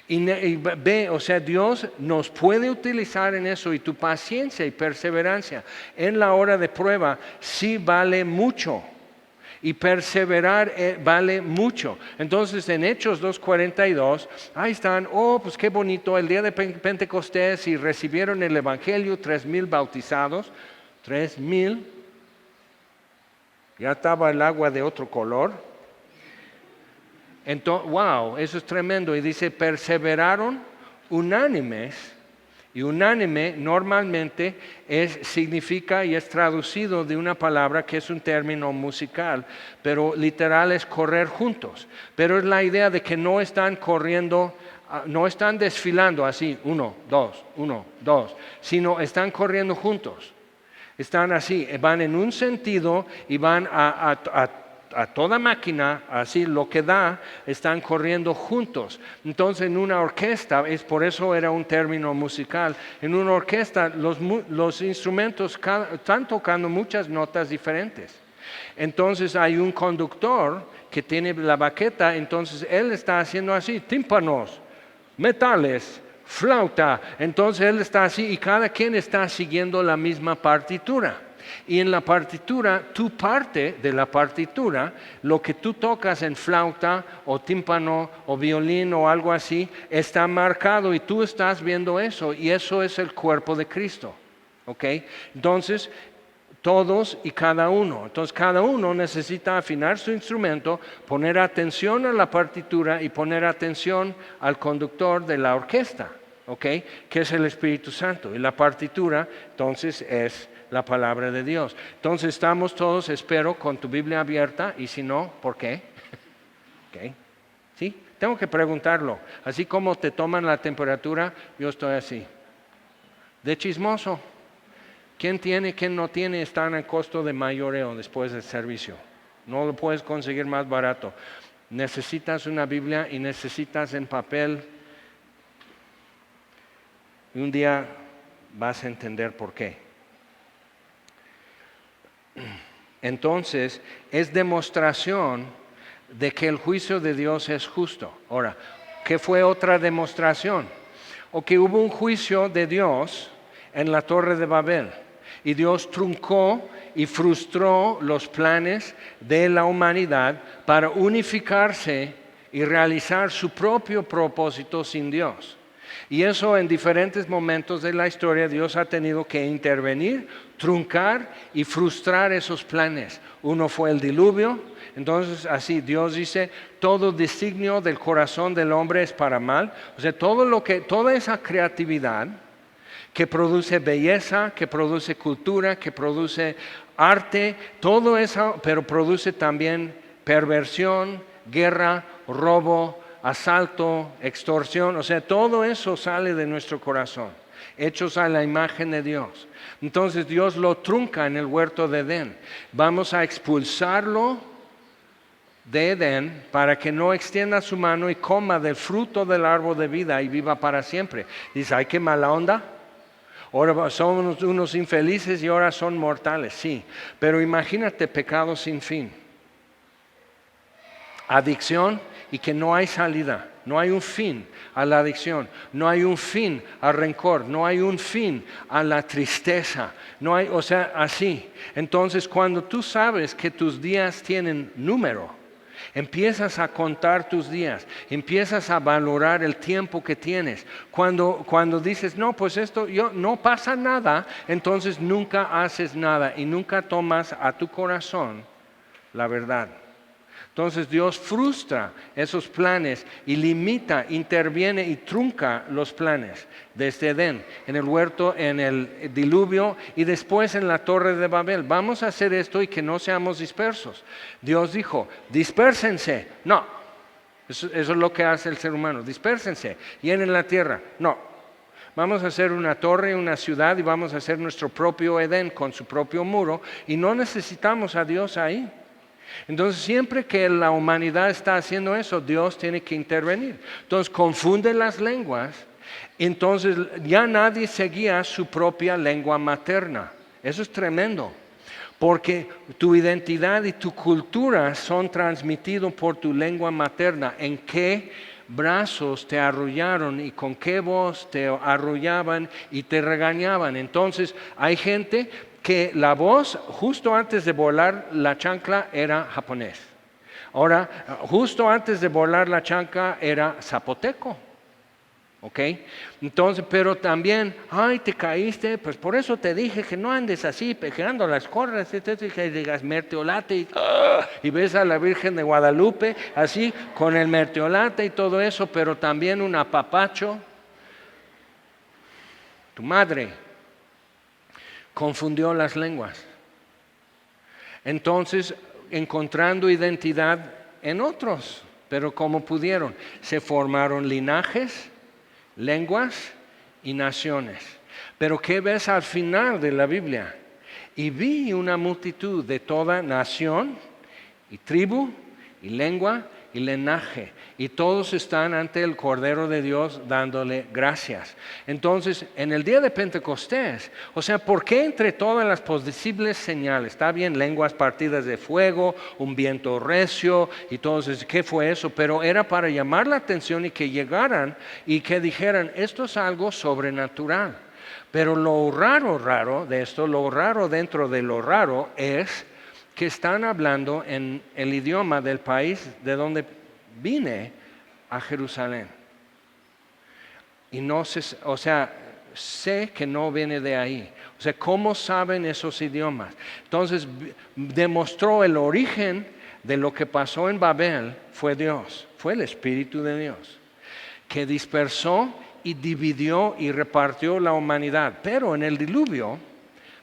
Y ve, o sea, Dios nos puede utilizar en eso, y tu paciencia y perseverancia en la hora de prueba sí vale mucho. Y perseverar vale mucho. Entonces en Hechos 2:42, ahí están, oh pues qué bonito, el día de Pentecostés y recibieron el Evangelio, 3,000 bautizados, 3,000, ya estaba el agua de otro color. Entonces, wow, eso es tremendo. Y dice, perseveraron unánimes. Y unánime normalmente significa y es traducido de una palabra que es un término musical, pero literal es correr juntos. Pero es la idea de que no están corriendo, no están desfilando así, 1, 2, 1, 2, sino están corriendo juntos. Están así, van en un sentido y van a toda máquina, así lo que da, están corriendo juntos. Entonces en una orquesta, por eso era un término musical, en una orquesta los instrumentos están tocando muchas notas diferentes. Entonces hay un conductor que tiene la baqueta, entonces él está haciendo así, tímpanos, metales, flauta, entonces él está así y cada quien está siguiendo la misma partitura. Y en la partitura, tu parte de la partitura, lo que tú tocas en flauta o tímpano o violín o algo así, está marcado y tú estás viendo eso y eso es el cuerpo de Cristo. ¿Ok? Entonces, todos y cada uno. Entonces, cada uno necesita afinar su instrumento, poner atención a la partitura y poner atención al conductor de la orquesta. ¿Ok? Que es el Espíritu Santo. Y la partitura, entonces, es la palabra de Dios. Entonces estamos todos, espero, con tu Biblia abierta y si no, ¿por qué? ¿Okay? ¿Sí? Tengo que preguntarlo. Así como te toman la temperatura, yo estoy así. De chismoso. ¿Quién tiene, quién no tiene? Están a costo de mayoreo después del servicio. No lo puedes conseguir más barato. Necesitas una Biblia y necesitas en papel. Y un día vas a entender por qué. Entonces, es demostración de que el juicio de Dios es justo. Ahora, ¿qué fue otra demostración? O que hubo un juicio de Dios en la Torre de Babel. Y Dios truncó y frustró los planes de la humanidad para unificarse y realizar su propio propósito sin Dios. Y eso en diferentes momentos de la historia Dios ha tenido que intervenir, truncar y frustrar esos planes. Uno fue el diluvio, entonces así Dios dice, todo designio del corazón del hombre es para mal. O sea, toda esa creatividad que produce belleza, que produce cultura, que produce arte, todo eso, pero produce también perversión, guerra, robo, asalto, extorsión, o sea, todo eso sale de nuestro corazón, hechos a la imagen de Dios. Entonces Dios lo trunca en el huerto de Edén. Vamos a expulsarlo de Edén para que no extienda su mano y coma del fruto del árbol de vida y viva para siempre. Dice, ay, qué mala onda. Ahora somos unos infelices y ahora son mortales, sí. Pero imagínate pecado sin fin. Adicción y que no hay salida, no hay un fin a la adicción, no hay un fin al rencor, no hay un fin a la tristeza, no hay, o sea, así. Entonces, cuando tú sabes que tus días tienen número, empiezas a contar tus días, empiezas a valorar el tiempo que tienes. Cuando dices, no, pues esto no pasa nada, entonces nunca haces nada y nunca tomas a tu corazón la verdad. Entonces Dios frustra esos planes y limita, interviene y trunca los planes desde Edén, en el huerto, en el diluvio y después en la Torre de Babel. Vamos a hacer esto y que no seamos dispersos. Dios dijo, dispérsense. No, eso es lo que hace el ser humano, dispérsense, llenen la tierra. No, vamos a hacer una torre, una ciudad y vamos a hacer nuestro propio Edén con su propio muro y no necesitamos a Dios ahí. Entonces siempre que la humanidad está haciendo eso, Dios tiene que intervenir. Entonces confunde las lenguas, entonces ya nadie seguía su propia lengua materna. Eso es tremendo, porque tu identidad y tu cultura son transmitidos por tu lengua materna. ¿En qué brazos te arrullaron y con qué voz te arrullaban y te regañaban? Entonces hay gente que la voz justo antes de volar la chancla era japonés. Ahora, justo antes de volar la chancla era zapoteco. ¿Ok? Entonces, pero también, ay, te caíste, pues por eso te dije que no andes así, pegando las corras, y que digas mertiolate y ves a la Virgen de Guadalupe así con el mertiolate y todo eso, pero también un apapacho. tu madre, confundió las lenguas. Entonces, encontrando identidad en otros, pero como pudieron, se formaron linajes, lenguas y naciones. Pero ¿qué ves al final de la Biblia? Y vi una multitud de toda nación y tribu y lengua y linaje, y todos están ante el Cordero de Dios dándole gracias. Entonces, en el día de Pentecostés, o sea, ¿por qué entre todas las posibles señales? Está bien, lenguas partidas de fuego, un viento recio y todo eso, ¿qué fue eso? Pero era para llamar la atención y que llegaran y que dijeran, esto es algo sobrenatural. Pero lo raro de esto, lo raro dentro de lo raro es que están hablando en el idioma del país de donde vine a Jerusalén. Y no sé, o sea, sé que no viene de ahí. O sea, ¿cómo saben esos idiomas? Entonces, demostró el origen de lo que pasó en Babel fue Dios, fue el Espíritu de Dios, que dispersó y dividió y repartió la humanidad. Pero en el diluvio,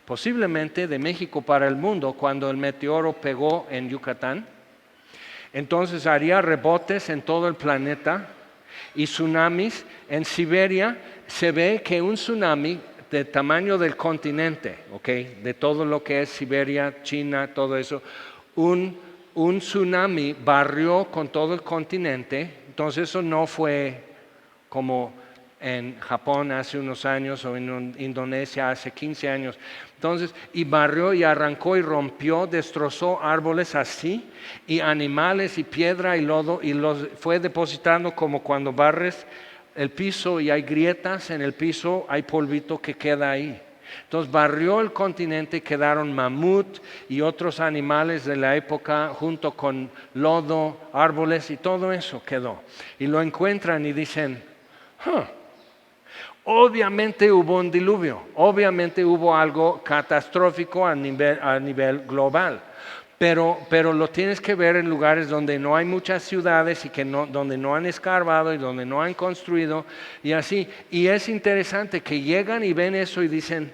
posiblemente de México para el mundo, cuando el meteoro pegó en Yucatán, entonces haría rebotes en todo el planeta y tsunamis. En Siberia se ve que un tsunami del tamaño del continente, ¿okay? De todo lo que es Siberia, China, todo eso, un tsunami barrió con todo el continente. Entonces eso no fue como en Japón hace unos años o en Indonesia hace 15 años. Entonces, y barrió y arrancó y rompió, destrozó árboles así, y animales y piedra y lodo, y los fue depositando como cuando barres el piso y hay grietas en el piso, hay polvito que queda ahí. Entonces barrió el continente y quedaron mamut y otros animales de la época junto con lodo, árboles y todo eso quedó. Y lo encuentran y dicen, obviamente hubo un diluvio, obviamente hubo algo catastrófico a nivel global, pero lo tienes que ver en lugares donde no hay muchas ciudades y donde no han escarbado y donde no han construido y así. Y es interesante que llegan y ven eso y dicen,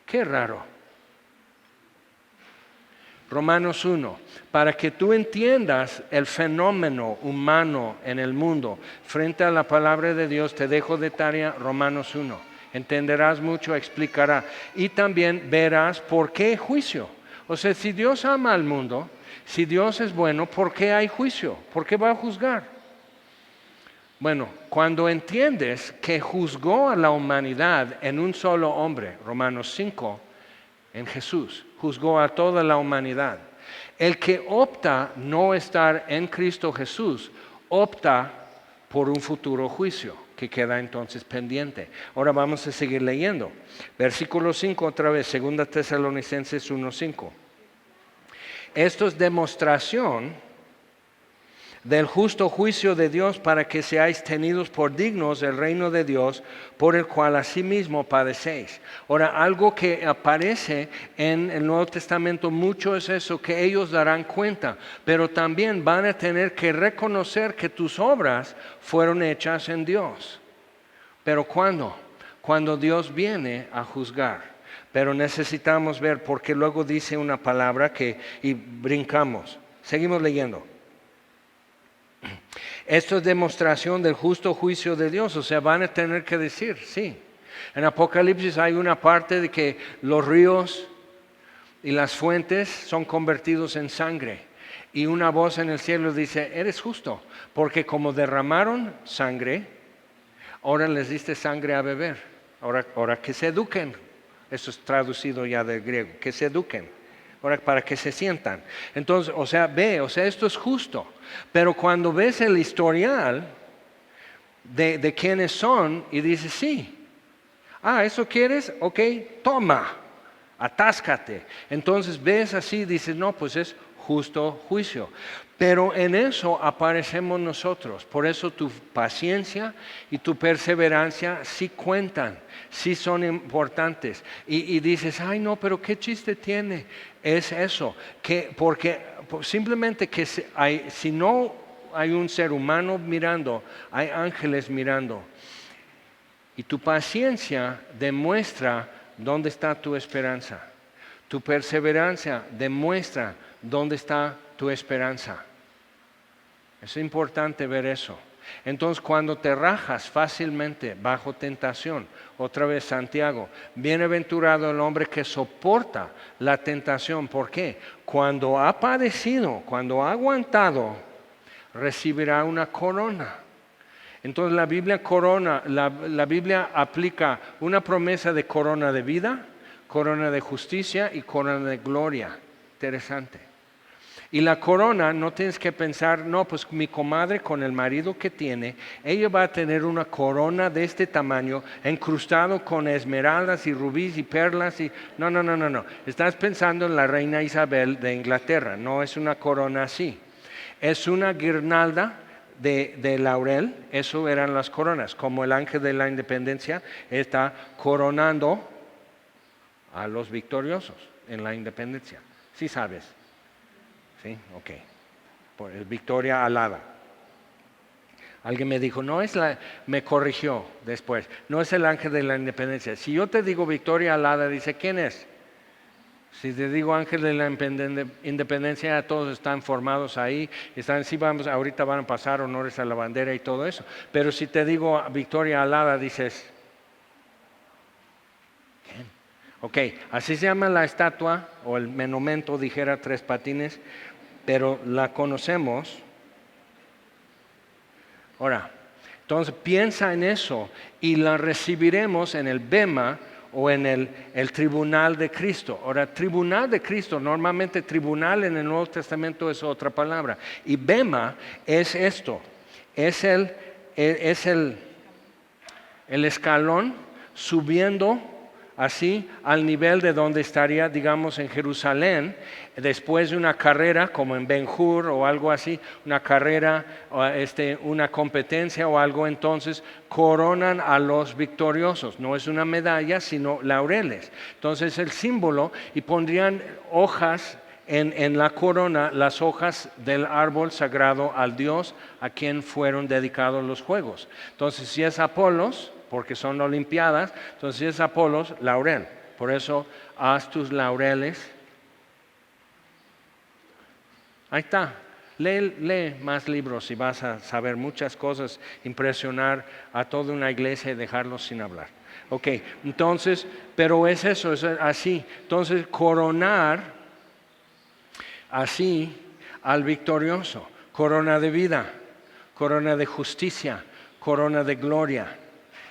qué raro. Romanos 1, para que tú entiendas el fenómeno humano en el mundo frente a la palabra de Dios, te dejo de tarea Romanos 1. Entenderás mucho, explicará. Y también verás por qué juicio. O sea, si Dios ama al mundo, si Dios es bueno, ¿por qué hay juicio? ¿Por qué va a juzgar? Bueno, cuando entiendes que juzgó a la humanidad en un solo hombre, Romanos 5, en Jesús, juzgó a toda la humanidad. El que opta no estar en Cristo Jesús, opta por un futuro juicio que queda entonces pendiente. Ahora vamos a seguir leyendo. Versículo 5 otra vez, 2 Tesalonicenses 1:5. Esto es demostración del justo juicio de Dios para que seáis tenidos por dignos del reino de Dios, por el cual asimismo padecéis. Ahora, algo que aparece en el Nuevo Testamento mucho es eso, que ellos darán cuenta, pero también van a tener que reconocer que tus obras fueron hechas en Dios. ¿Pero cuándo? Cuando Dios viene a juzgar. Pero necesitamos ver, porque luego dice una palabra y brincamos. Seguimos leyendo. Esto es demostración del justo juicio de Dios, o sea, van a tener que decir, sí. En Apocalipsis hay una parte de que los ríos y las fuentes son convertidos en sangre. Y una voz en el cielo dice, eres justo, porque como derramaron sangre, ahora les diste sangre a beber. Ahora que se eduquen, eso es traducido ya del griego, que se eduquen. Ahora, para que se sientan. Entonces, esto es justo. Pero cuando ves el historial de quiénes son y dices, sí, ¿eso quieres? Ok, toma, atáscate. Entonces ves así y dices, no, pues es justo juicio. Pero en eso aparecemos nosotros. Por eso tu paciencia y tu perseverancia sí cuentan, sí son importantes. Y dices, ay no, pero qué chiste tiene. Es eso, porque simplemente que si no hay un ser humano mirando, hay ángeles mirando. Y tu paciencia demuestra dónde está tu esperanza. Tu perseverancia demuestra dónde está tu esperanza. Es importante ver eso. Entonces, cuando te rajas fácilmente bajo tentación, otra vez Santiago, bienaventurado el hombre que soporta la tentación. ¿Por qué? Cuando ha padecido, cuando ha aguantado, recibirá una corona. Entonces la Biblia aplica una promesa de corona de vida, corona de justicia y corona de gloria. Interesante. Y la corona, no tienes que pensar, no, pues mi comadre con el marido que tiene, ella va a tener una corona de este tamaño, encrustado con esmeraldas y rubíes y perlas. No. Estás pensando en la reina Isabel de Inglaterra, no es una corona así. Es una guirnalda de laurel, eso eran las coronas, como el ángel de la independencia está coronando a los victoriosos en la independencia. ¿Sí sabes? ¿Sí? Ok. Por el Victoria alada. Alguien me dijo, me corrigió después, no es el ángel de la independencia. Si yo te digo Victoria alada, dice, ¿quién es? Si te digo ángel de la independencia, todos están formados ahí, ahorita van a pasar honores a la bandera y todo eso. Pero si te digo Victoria alada, dices, ¿quién? Ok, así se llama la estatua, o el monumento, dijera Tres Patines, pero la conocemos. Ahora, entonces piensa en eso y la recibiremos en el bema o en el tribunal de Cristo. Ahora, tribunal de Cristo, normalmente tribunal en el Nuevo Testamento es otra palabra. Y bema es esto, es el escalón subiendo así al nivel de donde estaría, digamos, en Jerusalén, después de una carrera, como en Ben-Hur o algo así, una carrera, una competencia o algo, entonces coronan a los victoriosos. No es una medalla, sino laureles. Entonces el símbolo, y pondrían hojas en la corona, las hojas del árbol sagrado al Dios a quien fueron dedicados los juegos. Entonces, si es Apolos, porque son olimpiadas, entonces si es Apolos, laurel. Por eso, haz tus laureles. Ahí está. Lee más libros y vas a saber muchas cosas, impresionar a toda una iglesia y dejarlos sin hablar. Ok, entonces, pero es eso, es así. Entonces, coronar así al victorioso. Corona de vida, corona de justicia, corona de gloria.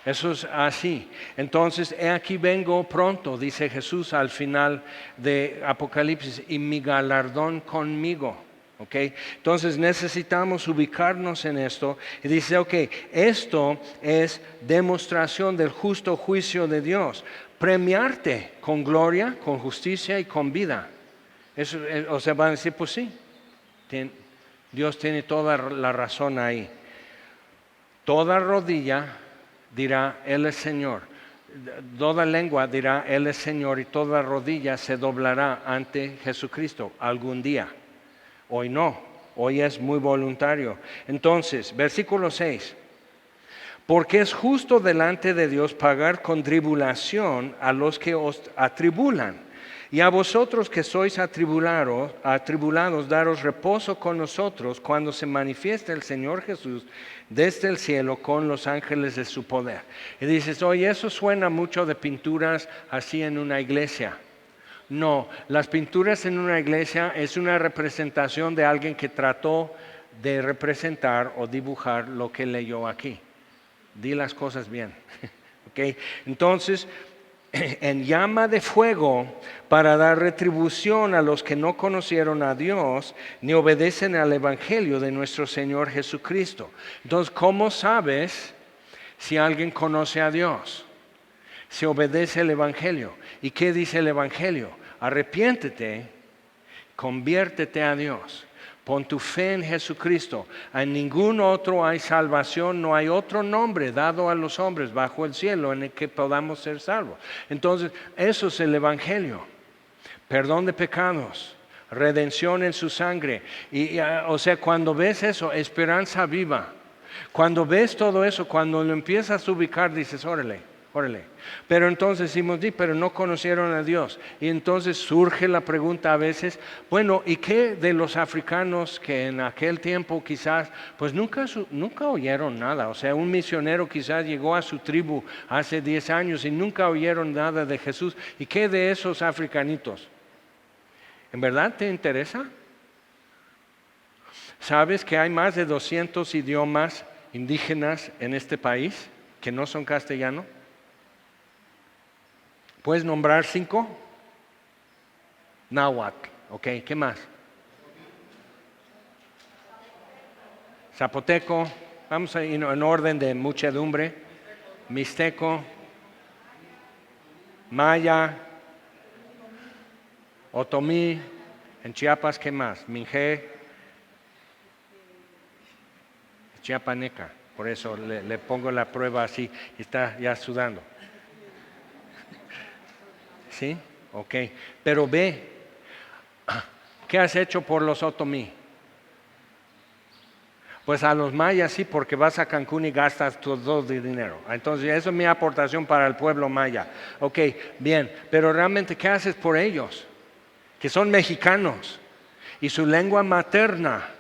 Eso es así. Entonces, he aquí vengo pronto, dice Jesús al final de Apocalipsis, y mi galardón conmigo. ¿Okay? Entonces necesitamos ubicarnos en esto y dice, ok, esto es demostración del justo juicio de Dios. Premiarte con gloria, con justicia y con vida. Eso, o sea, van a decir, pues sí, Dios tiene toda la razón ahí. Toda rodilla dirá, Él es Señor. Toda lengua dirá, Él es Señor, y toda rodilla se doblará ante Jesucristo algún día. Hoy no, hoy es muy voluntario. Entonces, versículo 6. Porque es justo delante de Dios pagar con tribulación a los que os atribulan. Y a vosotros que sois atribulados, daros reposo con nosotros cuando se manifieste el Señor Jesús desde el cielo con los ángeles de su poder. Y dices, oye, eso suena mucho de pinturas así en una iglesia. No, las pinturas en una iglesia es una representación de alguien que trató de representar o dibujar lo que leyó aquí. Di las cosas bien. ¿Okay? Entonces, en llama de fuego para dar retribución a los que no conocieron a Dios ni obedecen al Evangelio de nuestro Señor Jesucristo. Entonces, ¿cómo sabes si alguien conoce a Dios? Si obedece el Evangelio. ¿Y qué dice el Evangelio? Arrepiéntete, conviértete a Dios. Pon tu fe en Jesucristo. En ningún otro hay salvación, no hay otro nombre dado a los hombres bajo el cielo en el que podamos ser salvos. Entonces, eso es el Evangelio. Perdón de pecados, redención en su sangre. O sea, cuando ves eso, esperanza viva. Cuando ves todo eso, cuando lo empiezas a ubicar, dices, órale, órale. Pero entonces decimos, sí, pero no conocieron a Dios. Y entonces surge la pregunta a veces, bueno, ¿y qué de los africanos que en aquel tiempo quizás, pues nunca oyeron nada? O sea, un misionero quizás llegó a su tribu hace 10 años y nunca oyeron nada de Jesús. ¿Y qué de esos africanitos? ¿En verdad te interesa? ¿Sabes que hay más de 200 idiomas indígenas en este país que no son castellano? ¿Puedes nombrar 5? Náhuatl, ok, ¿qué más? Zapoteco, vamos a ir en orden de muchedumbre. Mixteco, Maya, Otomí, en Chiapas, ¿qué más? Minjé, chiapaneca, por eso le pongo la prueba así, y está ya sudando. ¿Sí? Ok, pero ve, ¿qué has hecho por los otomí? Pues a los mayas sí, porque vas a Cancún y gastas todo el dinero. Entonces, eso es mi aportación para el pueblo maya. Ok, bien, pero realmente, ¿qué haces por ellos? Que son mexicanos y su lengua materna,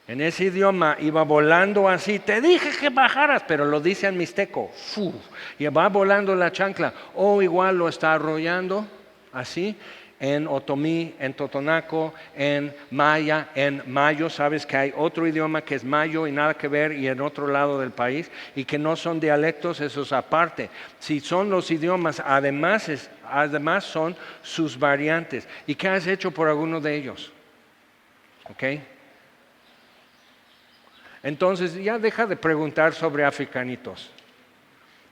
en ese idioma, iba volando así. Te dije que bajaras, pero lo dice en mixteco. ¡Fu! Y va volando la chancla. O igual lo está arrollando así. En otomí, en totonaco, en maya, en mayo. Sabes que hay otro idioma que es mayo y nada que ver y en otro lado del país y que no son dialectos, eso es aparte. Si son los idiomas, además son sus variantes. ¿Y qué has hecho por alguno de ellos? ¿Ok? Entonces ya deja de preguntar sobre africanitos.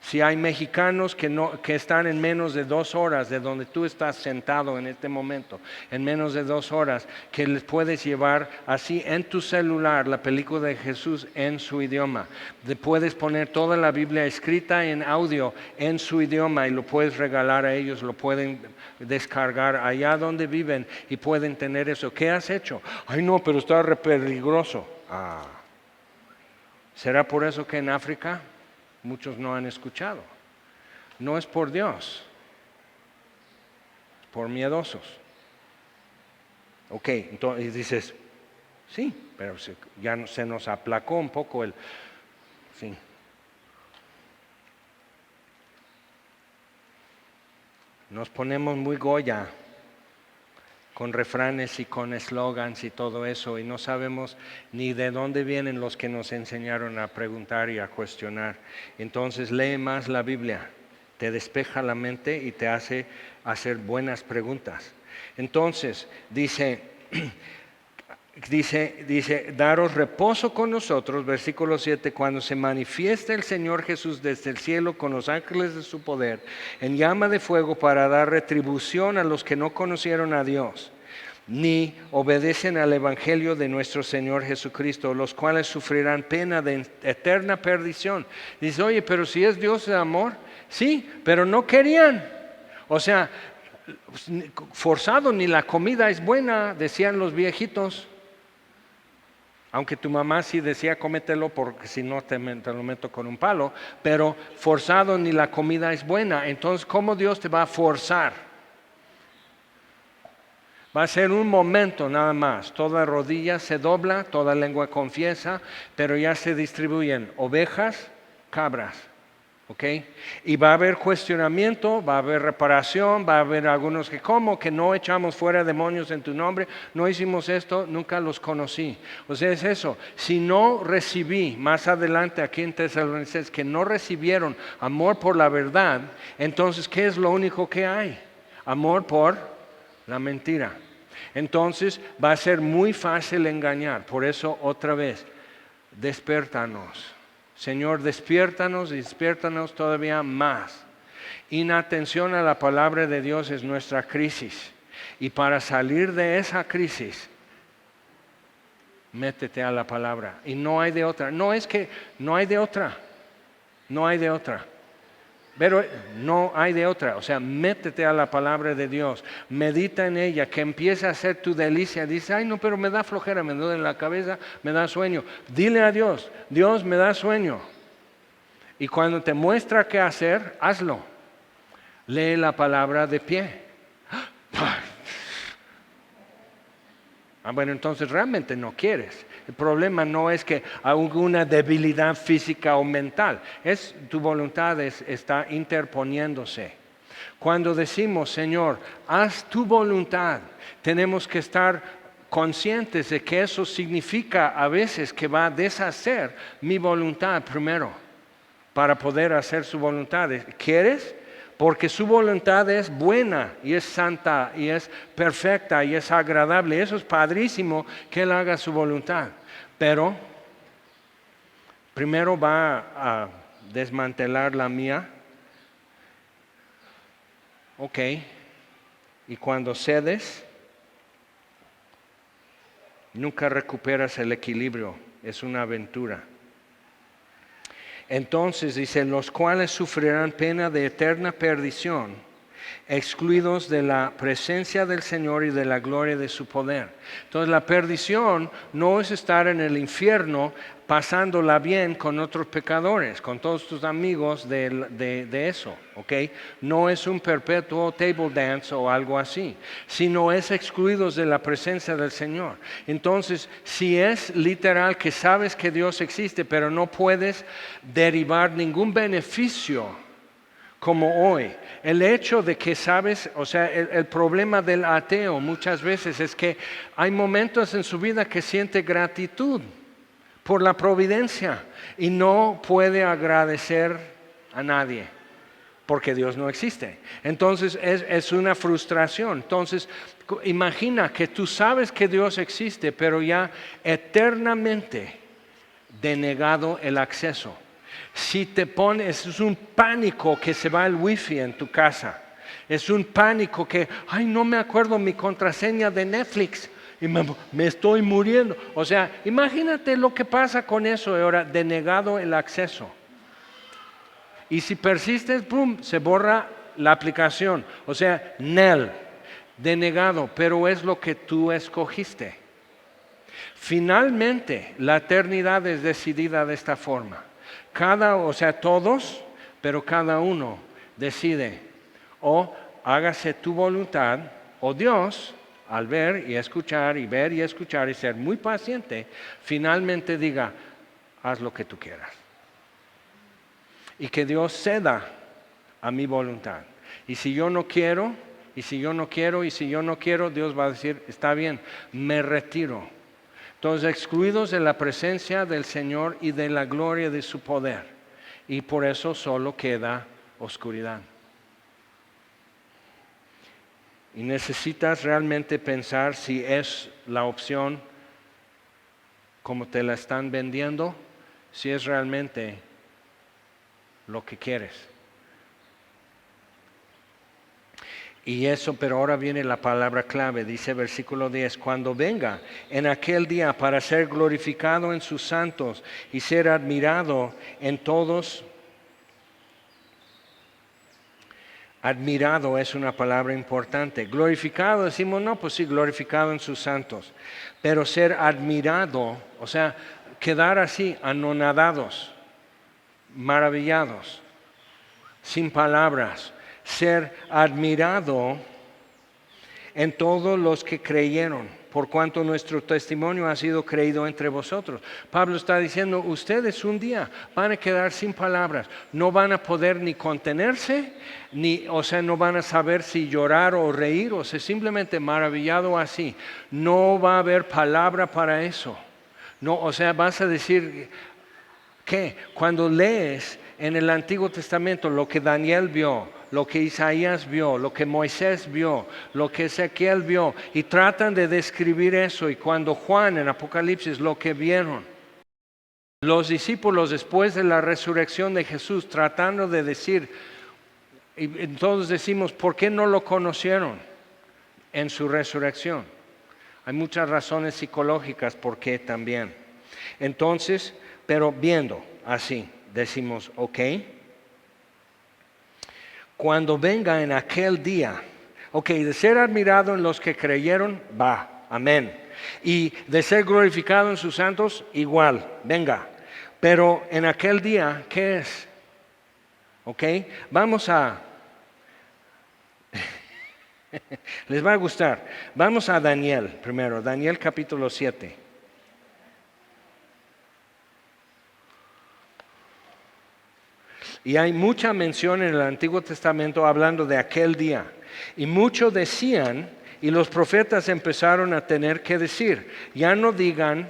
Si hay mexicanos que están en menos de 2 horas de donde tú estás sentado en este momento, en menos de 2 horas, que les puedes llevar así en tu celular la película de Jesús en su idioma. Le puedes poner toda la Biblia escrita en audio en su idioma y lo puedes regalar a ellos, lo pueden descargar allá donde viven y pueden tener eso. ¿Qué has hecho? Ay no, pero está re peligroso. ¿Será por eso que en África muchos no han escuchado? No es por Dios, por miedosos. Ok, entonces dices, sí, pero ya se nos aplacó un poco el... Sí. Nos ponemos muy Goya con refranes y con eslogans y todo eso, y no sabemos ni de dónde vienen los que nos enseñaron a preguntar y a cuestionar. Entonces lee más la Biblia, te despeja la mente y te hace hacer buenas preguntas. Entonces dice, daros reposo con nosotros, versículo 7, cuando se manifieste el Señor Jesús desde el cielo con los ángeles de su poder, en llama de fuego para dar retribución a los que no conocieron a Dios, ni obedecen al Evangelio de nuestro Señor Jesucristo, los cuales sufrirán pena de eterna perdición. Dice, oye, pero si es Dios de amor, sí, pero no querían. O sea, forzado ni la comida es buena, decían los viejitos. Aunque tu mamá sí decía cómetelo porque si no te lo meto con un palo, pero forzado ni la comida es buena. Entonces, ¿cómo Dios te va a forzar? Va a ser un momento nada más. Toda rodilla se dobla, toda lengua confiesa, pero ya se distribuyen ovejas, cabras. ¿Ok? Y va a haber cuestionamiento, va a haber reparación, va a haber algunos que, ¿cómo que no echamos fuera demonios en tu nombre? No hicimos esto, nunca los conocí. O sea, es eso. Si no recibí, más adelante aquí en Tesalonicenses, que no recibieron amor por la verdad, entonces, ¿qué es lo único que hay? Amor por la mentira. Entonces, va a ser muy fácil engañar. Por eso, otra vez, despiértanos. Señor, despiértanos y despiértanos todavía más. Inatención a la palabra de Dios es nuestra crisis. Y para salir de esa crisis, métete a la palabra. Y no hay de otra. No es que no hay de otra. No hay de otra. Pero no hay de otra, o sea, métete a la palabra de Dios, medita en ella, que empiece a ser tu delicia. Dice, ay no, pero me da flojera, me duele la cabeza, me da sueño. Dile a Dios, Dios me da sueño. Y cuando te muestra qué hacer, hazlo. Lee la palabra de pie. Bueno, entonces realmente no quieres. El problema no es que hay alguna debilidad física o mental, es tu voluntad está interponiéndose. Cuando decimos, Señor, haz tu voluntad, tenemos que estar conscientes de que eso significa a veces que va a deshacer mi voluntad primero, para poder hacer su voluntad. ¿Quieres? Porque su voluntad es buena y es santa y es perfecta y es agradable. Eso es padrísimo que Él haga su voluntad. Pero primero va a desmantelar la mía. Ok. Y cuando cedes, nunca recuperas el equilibrio. Es una aventura. Entonces dice, los cuales sufrirán pena de eterna perdición, excluidos de la presencia del Señor y de la gloria de su poder. Entonces la perdición no es estar en el infierno pasándola bien con otros pecadores, con todos tus amigos de eso, ¿ok? No es un perpetuo table dance o algo así, sino es excluidos de la presencia del Señor. Entonces, si es literal que sabes que Dios existe, pero no puedes derivar ningún beneficio como hoy, el hecho de que sabes, o sea, el problema del ateo muchas veces es que hay momentos en su vida que siente gratitud por la providencia y no puede agradecer a nadie porque Dios no existe. Entonces es una frustración. Entonces imagina que tú sabes que Dios existe, pero ya eternamente denegado el acceso. Si te pones, es un pánico que se va el wifi en tu casa. Es un pánico que, ay, no me acuerdo mi contraseña de Netflix y me estoy muriendo. O sea, imagínate lo que pasa con eso ahora, denegado el acceso. Y si persistes, ¡pum!, se borra la aplicación. O sea, nel, denegado, pero es lo que tú escogiste. Finalmente, la eternidad es decidida de esta forma. O sea, todos, pero cada uno decide, o hágase tu voluntad, o Dios, al ver y escuchar y ver y escuchar y ser muy paciente, finalmente diga, haz lo que tú quieras. Y que Dios ceda a mi voluntad. Y si yo no quiero, y si yo no quiero, y si yo no quiero, Dios va a decir, está bien, me retiro. Entonces, excluidos de la presencia del Señor y de la gloria de su poder. Y por eso solo queda oscuridad. Y necesitas realmente pensar si es la opción como te la están vendiendo, si es realmente lo que quieres. Y eso, pero ahora viene la palabra clave, dice versículo 10, cuando venga en aquel día para ser glorificado en sus santos y ser admirado en todos. Admirado es una palabra importante. Glorificado, decimos, no, pues sí, glorificado en sus santos. Pero ser admirado, o sea, quedar así, anonadados, maravillados, sin palabras. Ser admirado en todos los que creyeron, por cuanto nuestro testimonio ha sido creído entre vosotros. Pablo está diciendo, ustedes un día van a quedar sin palabras, no van a poder ni contenerse, o sea, no van a saber si llorar o reír, o sea, simplemente maravillado así. No va a haber palabra para eso. No, o sea, vas a decir, ¿qué? Cuando lees en el Antiguo Testamento lo que Daniel vio, lo que Isaías vio, lo que Moisés vio, lo que Ezequiel vio, y tratan de describir eso, y cuando Juan en Apocalipsis lo que vieron, los discípulos después de la resurrección de Jesús tratando de decir, y todos decimos, ¿por qué no lo conocieron en su resurrección? Hay muchas razones psicológicas por qué también. Entonces, pero viendo así, decimos, ok. cuando venga en aquel día. Ok, de ser admirado en los que creyeron, va, amén. Y de ser glorificado en sus santos, igual, venga. Pero en aquel día, ¿qué es? Ok, vamos a... Les va a gustar. Vamos a Daniel primero, Daniel capítulo 7. Y hay mucha mención en el Antiguo Testamento hablando de aquel día. Y muchos decían, y los profetas empezaron a tener que decir, ya no digan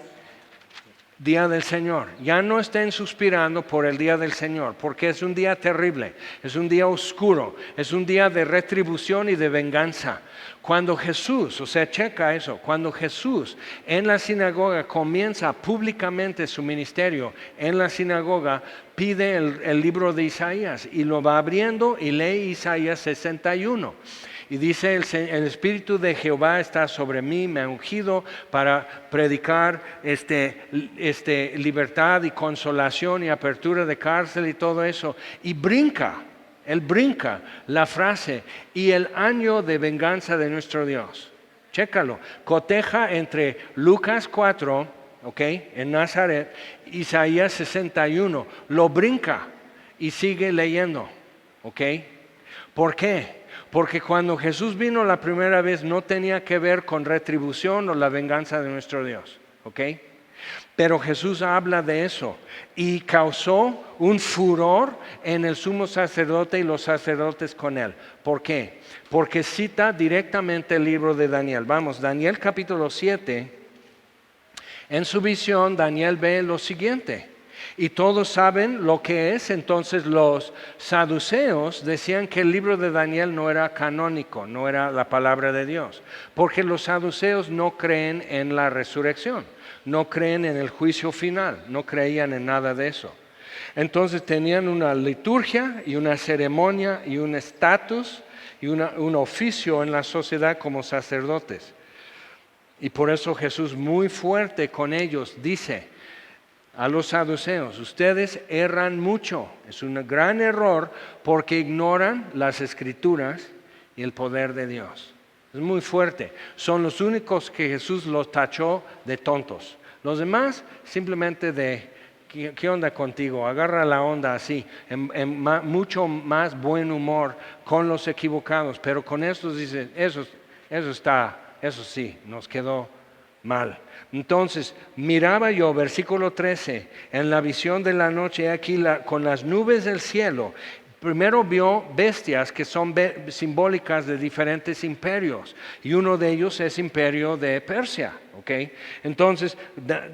día del Señor, ya no estén suspirando por el día del Señor, porque es un día terrible, es un día oscuro, es un día de retribución y de venganza. Cuando Jesús, o sea, checa eso, cuando Jesús en la sinagoga comienza públicamente su ministerio, en la sinagoga pide el libro de Isaías y lo va abriendo y lee Isaías 61. Y dice, el Espíritu de Jehová está sobre mí, me ha ungido para predicar libertad y consolación y apertura de cárcel y todo eso. Y él brinca la frase, y el año de venganza de nuestro Dios. Chécalo, coteja entre Lucas 4, en Nazaret, Isaías 61, lo brinca y sigue leyendo. ¿Por qué? Porque cuando Jesús vino la primera vez no tenía que ver con retribución o la venganza de nuestro Dios. Pero Jesús habla de eso y causó un furor en el sumo sacerdote y los sacerdotes con él. ¿Por qué? Porque cita directamente el libro de Daniel. Vamos, Daniel capítulo 7. En su visión Daniel ve lo siguiente. Y todos saben lo que es. Entonces los saduceos decían que el libro de Daniel no era canónico, no era la palabra de Dios, porque los saduceos no creen en la resurrección, no creen en el juicio final, no creían en nada de eso. Entonces tenían una liturgia y una ceremonia y un estatus y un oficio en la sociedad como sacerdotes. Y por eso Jesús, muy fuerte con ellos, dice a los saduceos: ustedes erran mucho, es un gran error porque ignoran las escrituras y el poder de Dios. Es muy fuerte, son los únicos que Jesús los tachó de tontos. Los demás simplemente de, ¿qué onda contigo? Agarra la onda así, mucho más buen humor con los equivocados, pero con estos dice, eso sí, nos quedó mal. Entonces, miraba yo, versículo 13, en la visión de la noche, aquí con las nubes del cielo. Primero vio bestias que son simbólicas de diferentes imperios, y uno de ellos es imperio de Persia. Entonces,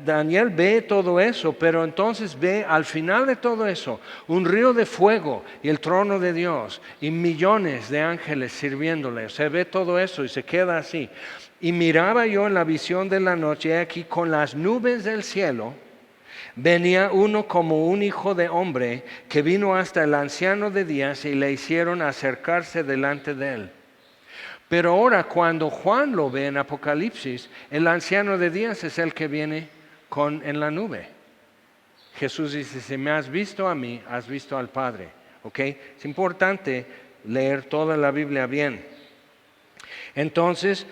Daniel ve todo eso, pero entonces ve al final de todo eso un río de fuego y el trono de Dios y millones de ángeles sirviéndole. Se ve todo eso y se queda así. Y miraba yo en la visión de la noche, aquí con las nubes del cielo, venía uno como un hijo de hombre, que vino hasta el anciano de días y le hicieron acercarse delante de él. Pero ahora cuando Juan lo ve en Apocalipsis, el anciano de días es el que viene en la nube. Jesús dice, si me has visto a mí, has visto al Padre. Es importante leer toda la Biblia bien. Entonces,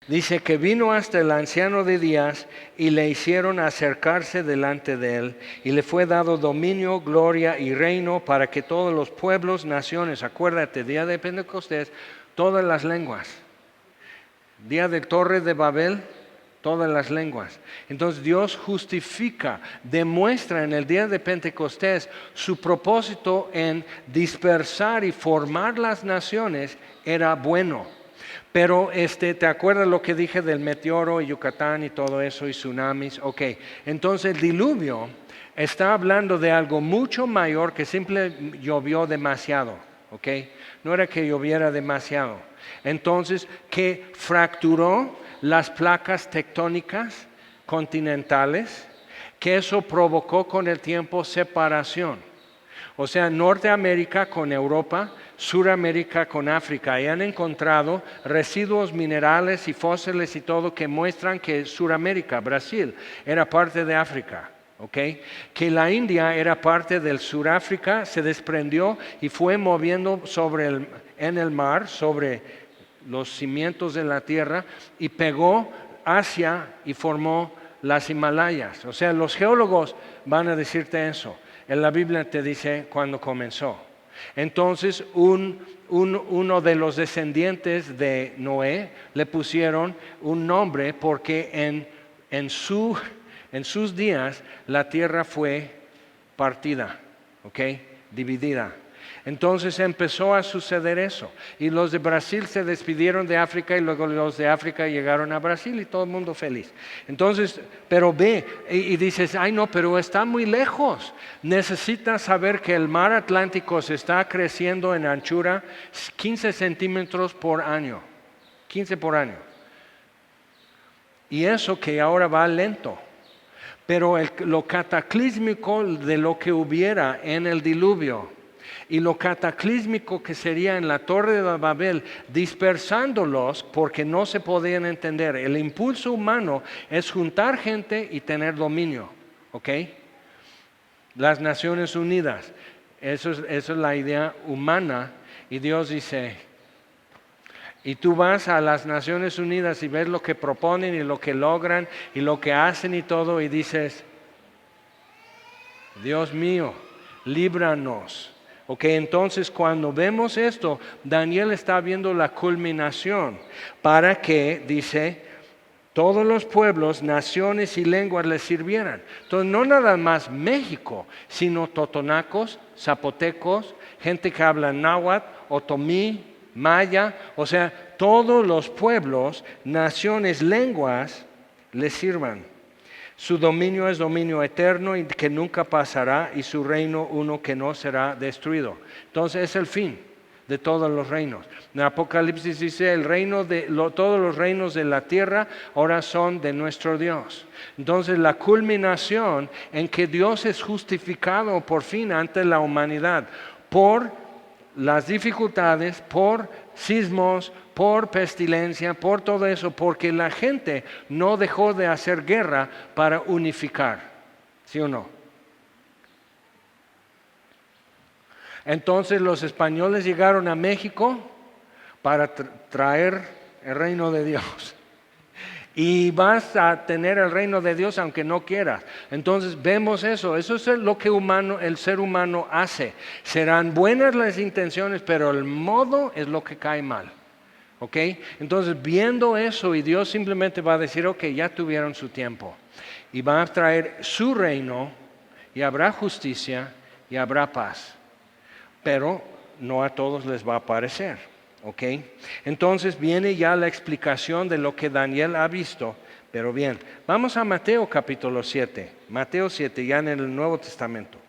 dice que vino hasta el anciano de días y le hicieron acercarse delante de él, y le fue dado dominio, gloria y reino para que todos los pueblos, naciones, acuérdate, día de Pentecostés, todas las lenguas. Día de Torre de Babel, todas las lenguas. Entonces Dios justifica, demuestra en el día de Pentecostés su propósito en dispersar y formar las naciones era bueno. Pero ¿te acuerdas lo que dije del meteoro y Yucatán y todo eso y tsunamis? Entonces el diluvio está hablando de algo mucho mayor que simplemente llovió demasiado. No era que lloviera demasiado. Entonces, que fracturó las placas tectónicas continentales, que eso provocó con el tiempo separación. O sea, Norteamérica con Europa, Suramérica con África, y han encontrado residuos minerales y fósiles y todo que muestran que Suramérica, Brasil, era parte de África. ¿ok? Que la India era parte del Suráfrica, se desprendió y fue moviendo en el mar, sobre los cimientos de la tierra, y pegó Asia y formó las Himalayas. O sea, los geólogos van a decirte eso. En la Biblia te dice cuándo comenzó. Entonces, uno de los descendientes de Noé le pusieron un nombre porque en sus días la tierra fue partida, ¿ok? Dividida. Entonces empezó a suceder eso. Y los de Brasil se despidieron de África y luego los de África llegaron a Brasil y todo el mundo feliz. Entonces, pero ve y dices, ay no, pero está muy lejos. Necesitas saber que el mar Atlántico se está creciendo en anchura 15 centímetros por año. 15 por año. Y eso que ahora va lento. Pero lo cataclísmico de lo que hubiera en el diluvio y lo cataclísmico que sería en la Torre de Babel, dispersándolos porque no se podían entender. El impulso humano es juntar gente y tener dominio, ¿ok? Las Naciones Unidas, eso es la idea humana, y Dios dice, y tú vas a las Naciones Unidas y ves lo que proponen y lo que logran y lo que hacen y todo, y dices, Dios mío, líbranos. Ok, entonces cuando vemos esto, Daniel está viendo la culminación para que, dice, todos los pueblos, naciones y lenguas le sirvieran. Entonces no nada más México, sino totonacos, zapotecos, gente que habla náhuatl, otomí, maya, o sea, todos los pueblos, naciones, lenguas le sirvan. Su dominio es dominio eterno y que nunca pasará, y su reino uno que no será destruido. Entonces es el fin de todos los reinos. En Apocalipsis dice, todos los reinos de la tierra ahora son de nuestro Dios. Entonces la culminación en que Dios es justificado por fin ante la humanidad por las dificultades, por sismos, por pestilencia, por todo eso, porque la gente no dejó de hacer guerra para unificar, ¿sí o no? Entonces los españoles llegaron a México para traer el reino de Dios. Y vas a tener el reino de Dios aunque no quieras. Entonces vemos eso es lo que el ser humano hace. Serán buenas las intenciones, pero el modo es lo que cae mal. ¿Ok? Entonces viendo eso, y Dios simplemente va a decir, ok, ya tuvieron su tiempo. Y va a traer su reino, y habrá justicia, y habrá paz. Pero no a todos les va a parecer. ¿Ok? Entonces viene ya la explicación de lo que Daniel ha visto. Pero bien, vamos a Mateo capítulo 7. Mateo 7, ya en el Nuevo Testamento.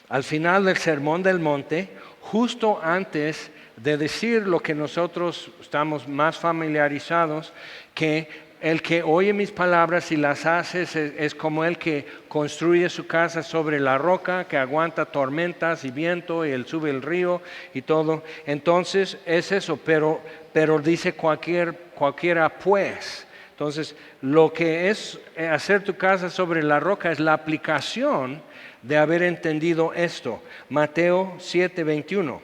Al final del Sermón del Monte, justo antes de decir lo que nosotros estamos más familiarizados, que el que oye mis palabras y las hace es como el que construye su casa sobre la roca, que aguanta tormentas y viento, y él sube el río y todo. Entonces es eso, pero dice cualquiera pues. Entonces lo que es hacer tu casa sobre la roca es la aplicación de haber entendido esto. Mateo 7:21.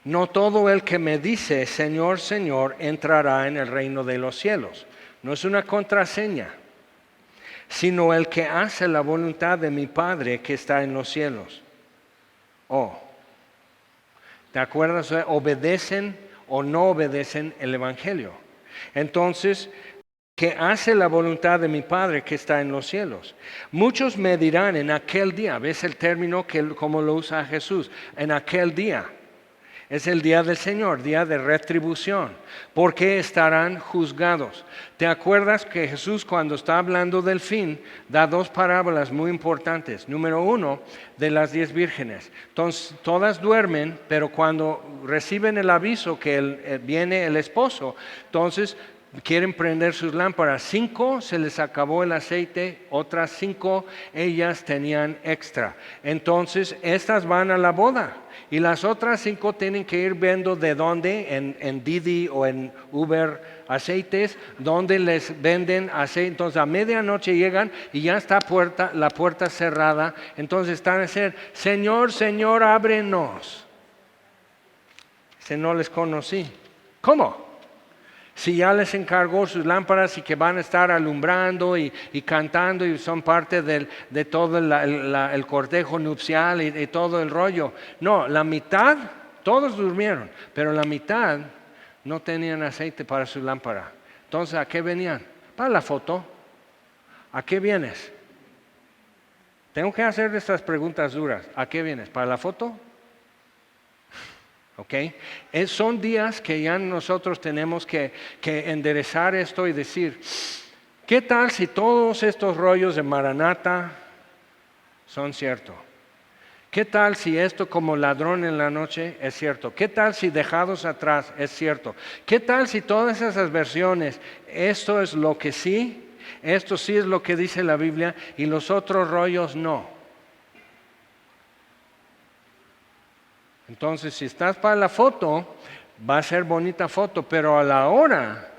No todo el que me dice, Señor, Señor, entrará en el reino de los cielos. No es una contraseña, sino el que hace la voluntad de mi Padre que está en los cielos. ¿Te acuerdas? Obedecen o no obedecen el Evangelio. Entonces, que hace la voluntad de mi Padre que está en los cielos. Muchos me dirán en aquel día, ¿ves el término como lo usa Jesús? En aquel día. Es el día del Señor, día de retribución, porque estarán juzgados. ¿Te acuerdas que Jesús, cuando está hablando del fin, da dos parábolas muy importantes? Número 1, de las 10 vírgenes. Entonces, todas duermen, pero cuando reciben el aviso que viene el esposo, entonces quieren prender sus lámparas. 5 se les acabó el aceite, otras 5 ellas tenían extra. Entonces estas van a la boda y las otras 5 tienen que ir viendo de dónde, en Didi o en Uber Aceites, donde les venden aceite. Entonces a medianoche llegan y ya está la puerta cerrada. Entonces están a decir, Señor, Señor, ábrenos. Dice, no les conocí. ¿Cómo? Si ya les encargó sus lámparas y que van a estar alumbrando y cantando y son parte de todo el cortejo nupcial y todo el rollo. No, la mitad, todos durmieron, pero la mitad no tenían aceite para su lámpara. Entonces, ¿a qué venían? Para la foto. ¿A qué vienes? Tengo que hacer estas preguntas duras. ¿A qué vienes? ¿Para la foto? ¿Okay? Son días que ya nosotros tenemos que enderezar esto y decir, ¿qué tal si todos estos rollos de Maranata son ciertos? ¿Qué tal si esto como ladrón en la noche es cierto? ¿Qué tal si dejados atrás es cierto? ¿Qué tal si todas esas versiones, esto es lo que sí, esto sí es lo que dice la Biblia y los otros rollos no? Entonces, si estás para la foto, va a ser bonita foto, pero a la hora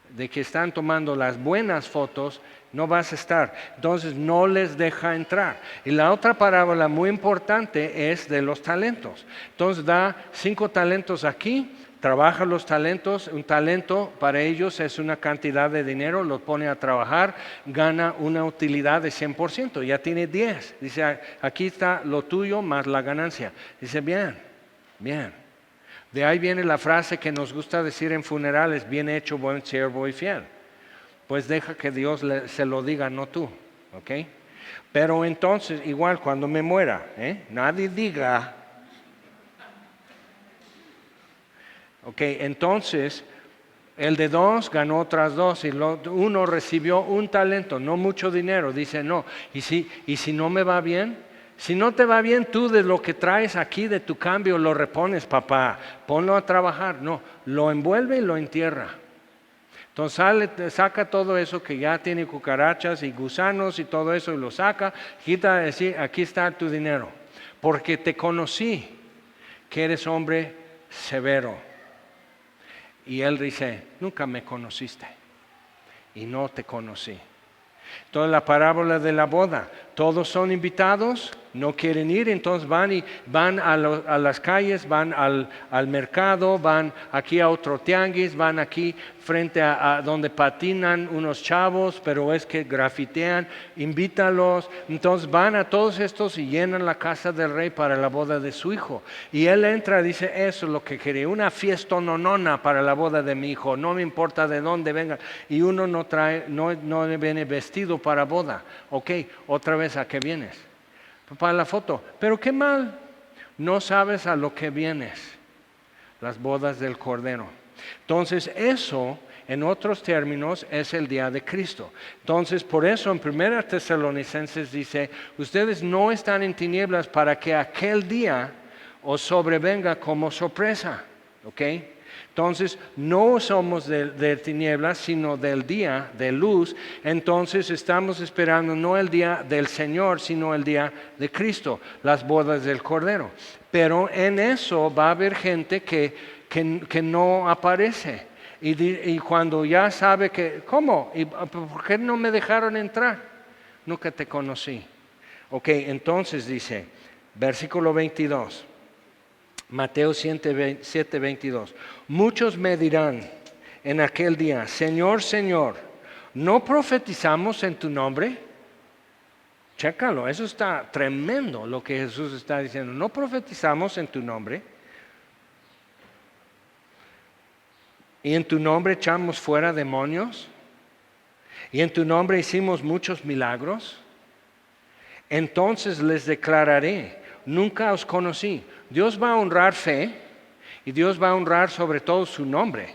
de que están tomando las buenas fotos, no vas a estar. Entonces, no les deja entrar. Y la otra parábola muy importante es de los talentos. Entonces, da 5 talentos aquí, trabaja los talentos. Un talento para ellos es una cantidad de dinero, lo pone a trabajar, gana una utilidad de 100%, ya tiene 10. Dice, aquí está lo tuyo más la ganancia. Dice, bien, bien. De ahí viene la frase que nos gusta decir en funerales, bien hecho, buen siervo y fiel. Pues deja que Dios se lo diga, no tú, ¿ok? Pero entonces, igual cuando me muera, nadie diga. Ok, entonces el de 2 ganó otras 2 y uno recibió un talento, no mucho dinero. Dice, no, y si no me va bien, si no te va bien, tú de lo que traes aquí de tu cambio lo repones, papá, ponlo a trabajar. No, lo envuelve y lo entierra. Entonces saca todo eso que ya tiene cucarachas y gusanos y todo eso y lo saca, quita decir, aquí está tu dinero, porque te conocí que eres hombre severo. Y él dice, nunca me conociste y no te conocí. Entonces la parábola de la boda, todos son invitados, no quieren ir, entonces van a las calles, van al mercado, van aquí a otro tianguis, van aquí frente a donde patinan unos chavos, pero es que grafitean, invítalos. Entonces van a todos estos y llenan la casa del rey para la boda de su hijo. Y él entra y dice, eso es lo que quería, una fiesta nonona para la boda de mi hijo, no me importa de dónde venga. Y uno no viene vestido para boda. Ok, otra vez, ¿a qué vienes? Para la foto. Pero qué mal, no sabes a lo que vienes. Las bodas del Cordero. Entonces eso, en otros términos, es el día de Cristo. Entonces por eso en 1 Tesalonicenses dice, ustedes no están en tinieblas para que aquel día os sobrevenga como sorpresa. ¿Ok? Entonces no somos de tinieblas, sino del día de luz. Entonces estamos esperando no el día del Señor, sino el día de Cristo, las bodas del Cordero. Pero en eso va a haber gente que no aparece. Y cuando ya sabe que, ¿cómo? ¿Y por qué no me dejaron entrar? Nunca te conocí. Ok, entonces dice, versículo 22. Mateo 7:22. Muchos me dirán en aquel día, Señor, Señor, ¿no profetizamos en tu nombre? Chécalo, eso está tremendo lo que Jesús está diciendo. ¿No profetizamos en tu nombre? ¿Y en tu nombre echamos fuera demonios? ¿Y en tu nombre hicimos muchos milagros? Entonces les declararé, nunca os conocí. Dios va a honrar fe y Dios va a honrar sobre todo su nombre.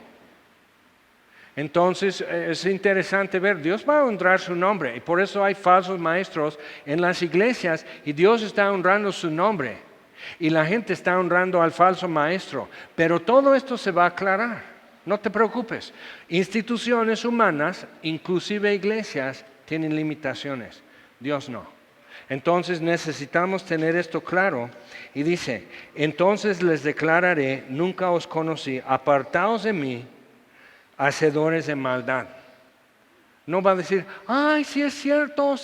Entonces es interesante ver, Dios va a honrar su nombre y por eso hay falsos maestros en las iglesias y Dios está honrando su nombre y la gente está honrando al falso maestro. Pero todo esto se va a aclarar. No te preocupes. Instituciones humanas, inclusive iglesias, tienen limitaciones. Dios no. Entonces necesitamos tener esto claro. Y dice, entonces les declararé, nunca os conocí, apartaos de mí, hacedores de maldad. No va a decir, ay, sí es cierto,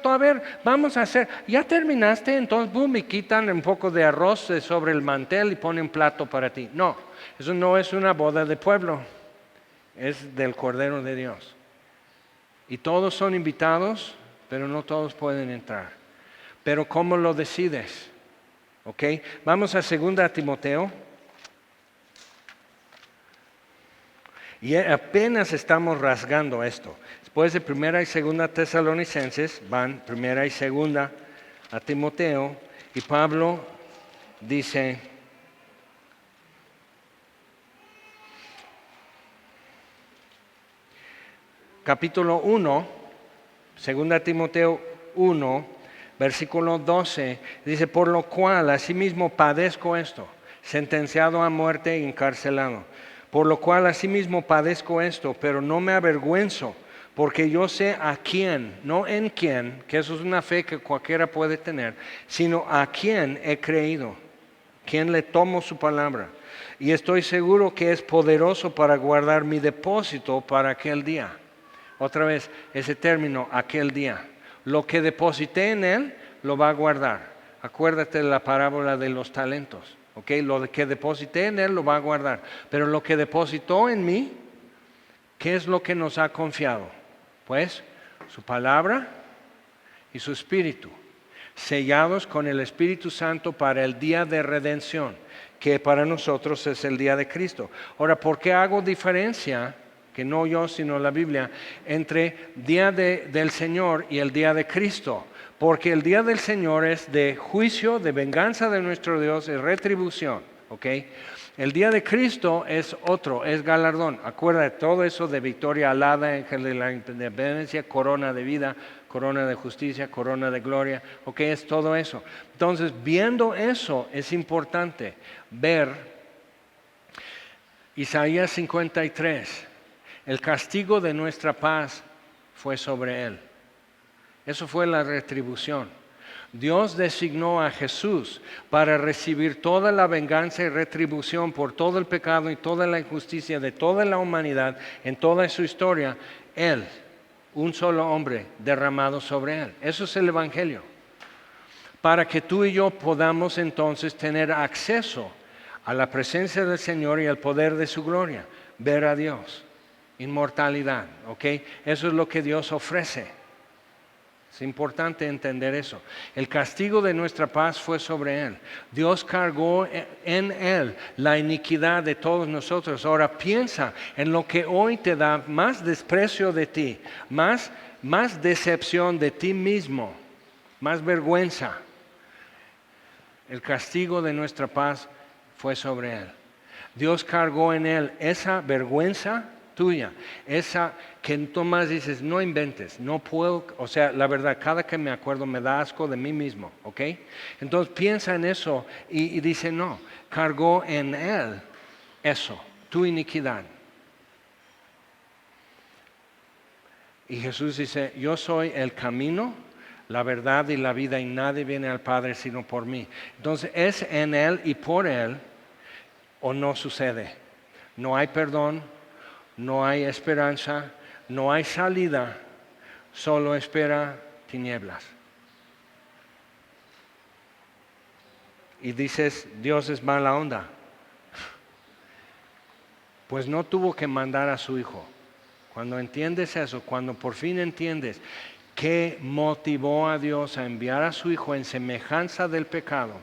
a ver, vamos a hacer. Ya terminaste, entonces, boom, y quitan un poco de arroz sobre el mantel y ponen un plato para ti. No, eso no es una boda de pueblo, es del Cordero de Dios. Y todos son invitados, pero no todos pueden entrar. Pero ¿cómo lo decides? ¿Ok? Vamos a 2 Timoteo. Y apenas estamos rasgando esto. Después de 1 y 2 Tesalonicenses, van 1 y 2 a Timoteo, y Pablo dice, capítulo 1, 2 Timoteo 1, versículo 12, dice, por lo cual asimismo padezco esto, sentenciado a muerte e encarcelado. Por lo cual asimismo padezco esto, pero no me avergüenzo, porque yo sé a quién, no en quién, que eso es una fe que cualquiera puede tener, sino a quién he creído, quién le tomo su palabra. Y estoy seguro que es poderoso para guardar mi depósito para aquel día. Otra vez, ese término, aquel día. Lo que deposité en él, lo va a guardar. Acuérdate de la parábola de los talentos. Okay, lo que deposité en él lo va a guardar. Pero lo que depositó en mí, ¿qué es lo que nos ha confiado? Pues su palabra y su espíritu, sellados con el Espíritu Santo para el día de redención, que para nosotros es el día de Cristo. Ahora, ¿por qué hago diferencia, que no yo sino la Biblia, entre día del Señor y el día de Cristo? Porque el día del Señor es de juicio, de venganza de nuestro Dios, de retribución. ¿Okay? El día de Cristo es otro, es galardón. Acuérdate, todo eso de victoria alada, ángel de la independencia, corona de vida, corona de justicia, corona de gloria. ¿Ok? Es todo eso. Entonces, viendo eso, es importante ver Isaías 53. El castigo de nuestra paz fue sobre él. Eso fue la retribución. Dios designó a Jesús para recibir toda la venganza y retribución por todo el pecado y toda la injusticia de toda la humanidad en toda su historia. Él, un solo hombre derramado sobre él. Eso es el Evangelio. Para que tú y yo podamos entonces tener acceso a la presencia del Señor y al poder de su gloria. Ver a Dios. Inmortalidad. ¿Ok? Eso es lo que Dios ofrece. Es importante entender eso. El castigo de nuestra paz fue sobre él. Dios cargó en él la iniquidad de todos nosotros. Ahora piensa en lo que hoy te da más desprecio de ti, más decepción de ti mismo, más vergüenza. El castigo de nuestra paz fue sobre él. Dios cargó en él esa vergüenza tuya, esa que tú más dices, no inventes, no puedo, o sea, la verdad, cada que me acuerdo me da asco de mí mismo, ¿ok? Entonces piensa en eso y dice, no, cargó en él eso, tu iniquidad. Y Jesús dice, yo soy el camino, la verdad y la vida, y nadie viene al Padre sino por mí. Entonces es en él y por él, o no sucede. No hay perdón, no hay esperanza, no hay salida, solo espera tinieblas. Y dices, Dios es mala onda. Pues no tuvo que mandar a su hijo. Cuando entiendes eso, cuando por fin entiendes qué motivó a Dios a enviar a su hijo en semejanza del pecado,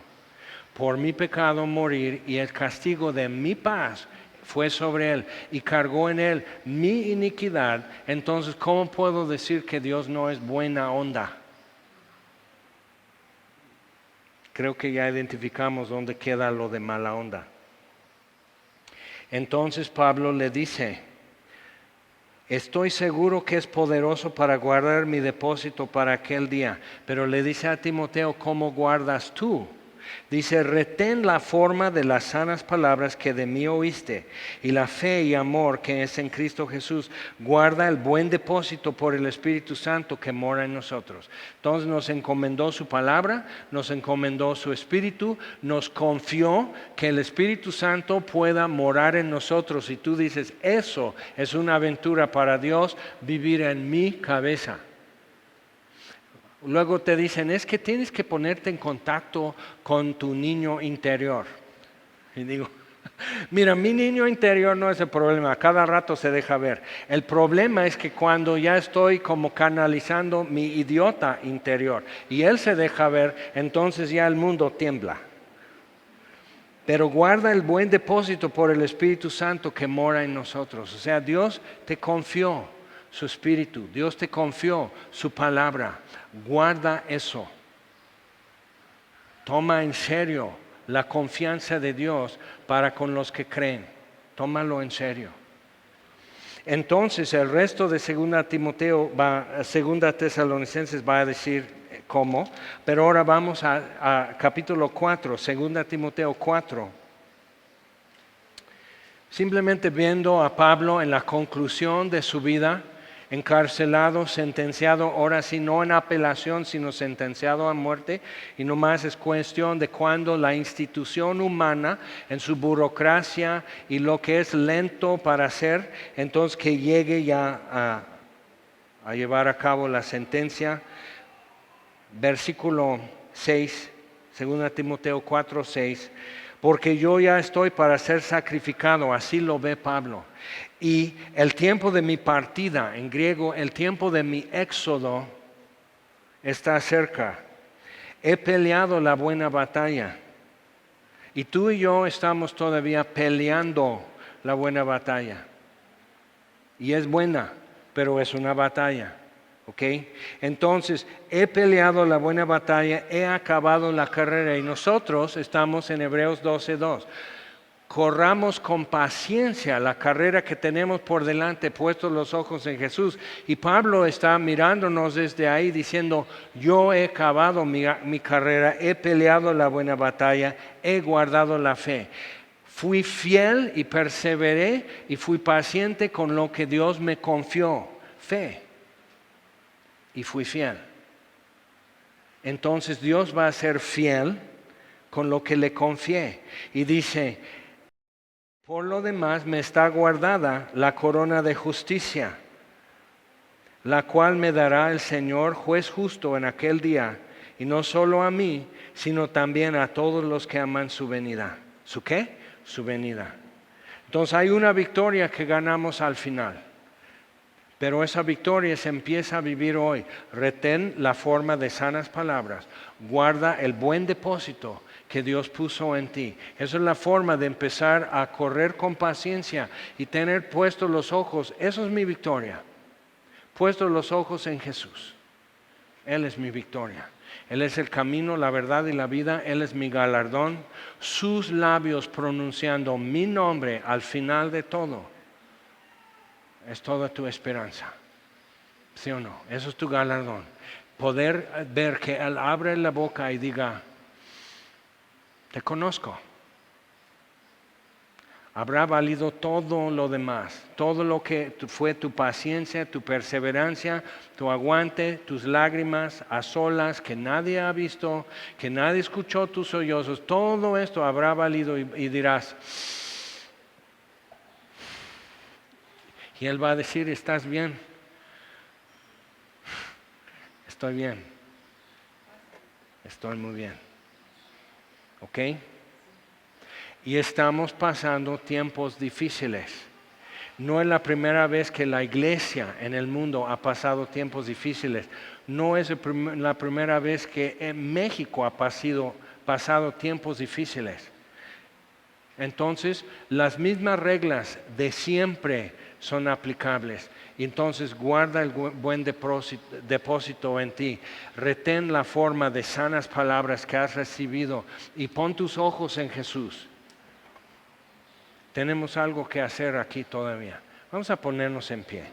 por mi pecado morir y el castigo de mi paz fue sobre él y cargó en él mi iniquidad, entonces ¿cómo puedo decir que Dios no es buena onda? Creo que ya identificamos dónde queda lo de mala onda. Entonces Pablo le dice, estoy seguro que es poderoso para guardar mi depósito para aquel día, pero le dice a Timoteo, ¿cómo guardas tú? Dice, retén la forma de las sanas palabras que de mí oíste y la fe y amor que es en Cristo Jesús. Guarda el buen depósito por el Espíritu Santo que mora en nosotros. Entonces nos encomendó su palabra, nos encomendó su Espíritu, nos confió que el Espíritu Santo pueda morar en nosotros. Y tú dices, eso es una aventura para Dios, vivir en mi cabeza. Luego te dicen, es que tienes que ponerte en contacto con tu niño interior. Y digo, mira, mi niño interior no es el problema, cada rato se deja ver. El problema es que cuando ya estoy como canalizando mi idiota interior y él se deja ver, entonces ya el mundo tiembla. Pero guarda el buen depósito por el Espíritu Santo que mora en nosotros. O sea, Dios te confió su Espíritu, Dios te confió su palabra. Guarda eso. Toma en serio la confianza de Dios para con los que creen. Tómalo en serio. Entonces el resto de 2 Tesalonicenses va a decir cómo, pero ahora vamos a capítulo 4, 2 Timoteo 4. Simplemente viendo a Pablo en la conclusión de su vida, encarcelado, sentenciado, ahora sí no en apelación, sino sentenciado a muerte, y no más es cuestión de cuando la institución humana en su burocracia y lo que es lento para hacer, entonces que llegue ya a llevar a cabo la sentencia. Versículo 6, 2 Timoteo 4, 6, porque yo ya estoy para ser sacrificado, así lo ve Pablo. Y el tiempo de mi partida, en griego, el tiempo de mi éxodo está cerca. He peleado la buena batalla. Y tú y yo estamos todavía peleando la buena batalla. Y es buena, pero es una batalla. ¿Ok? Entonces, he peleado la buena batalla, he acabado la carrera. Y nosotros estamos en Hebreos 12:2. Corramos con paciencia la carrera que tenemos por delante, puestos los ojos en Jesús. Y Pablo está mirándonos desde ahí diciendo, yo he acabado mi carrera, he peleado la buena batalla, he guardado la fe. Fui fiel y perseveré y fui paciente con lo que Dios me confió, fe. Y fui fiel. Entonces Dios va a ser fiel con lo que le confié. Y dice, por lo demás me está guardada la corona de justicia, la cual me dará el Señor juez justo en aquel día, y no solo a mí, sino también a todos los que aman su venida. ¿Su qué? Su venida. Entonces hay una victoria que ganamos al final, pero esa victoria se empieza a vivir hoy. Retén la forma de sanas palabras, guarda el buen depósito que Dios puso en ti. Esa es la forma de empezar a correr con paciencia y tener puestos los ojos. Eso es mi victoria. Puestos los ojos en Jesús. Él es mi victoria. Él es el camino, la verdad y la vida. Él es mi galardón. Sus labios pronunciando mi nombre al final de todo. Es toda tu esperanza. ¿Sí o no? Eso es tu galardón. Poder ver que Él abre la boca y diga, te conozco. Habrá valido todo lo demás, todo lo que fue tu paciencia, tu perseverancia, tu aguante, tus lágrimas a solas que nadie ha visto, que nadie escuchó tus sollozos. Todo esto habrá valido y dirás, y Él va a decir, ¿estás bien? Estoy bien. Estoy muy bien. ¿Ok? Y estamos pasando tiempos difíciles. No es la primera vez que la iglesia en el mundo ha pasado tiempos difíciles. No es la primera vez que en México ha pasado tiempos difíciles. Entonces, las mismas reglas de siempre son aplicables. Y entonces guarda el buen depósito en ti. Retén la forma de sanas palabras que has recibido y pon tus ojos en Jesús. Tenemos algo que hacer aquí todavía. Vamos a ponernos en pie.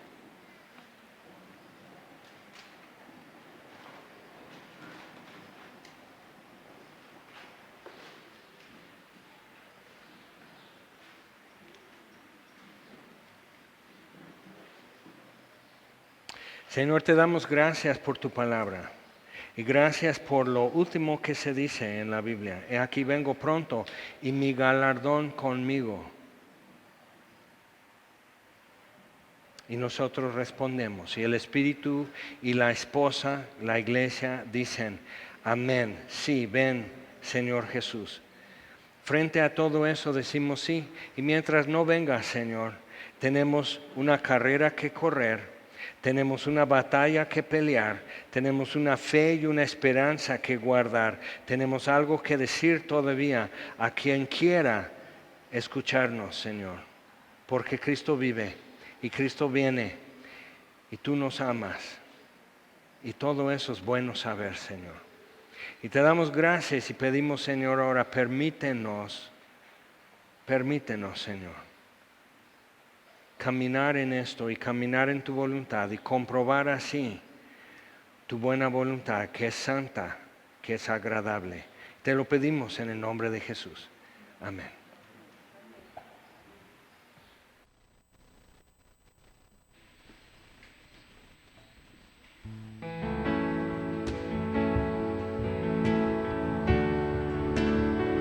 Señor, te damos gracias por tu palabra y gracias por lo último que se dice en la Biblia. He aquí vengo pronto y mi galardón conmigo. Y nosotros respondemos, y el Espíritu y la esposa, la iglesia, dicen, amén, sí, ven, Señor Jesús. Frente a todo eso decimos sí, y mientras no venga, Señor, tenemos una carrera que correr, tenemos una batalla que pelear, tenemos una fe y una esperanza que guardar, tenemos algo que decir todavía a quien quiera escucharnos, Señor, porque Cristo vive. Y Cristo viene y tú nos amas. Y todo eso es bueno saber, Señor. Y te damos gracias y pedimos, Señor, ahora permítenos, Señor, caminar en esto y caminar en tu voluntad y comprobar así tu buena voluntad, que es santa, que es agradable. Te lo pedimos en el nombre de Jesús. Amén.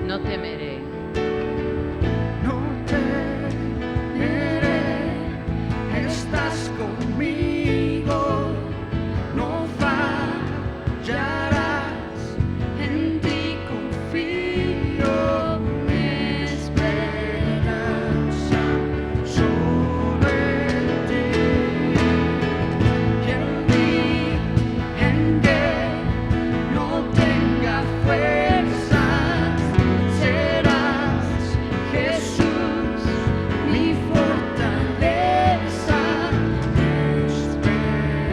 No temeré.
No temeré, estás conmigo, no fallarás, en ti confío, mi esperanza solo en ti, y en que no tenga fuerzas, serás Jesús, mi fortaleza, esperanza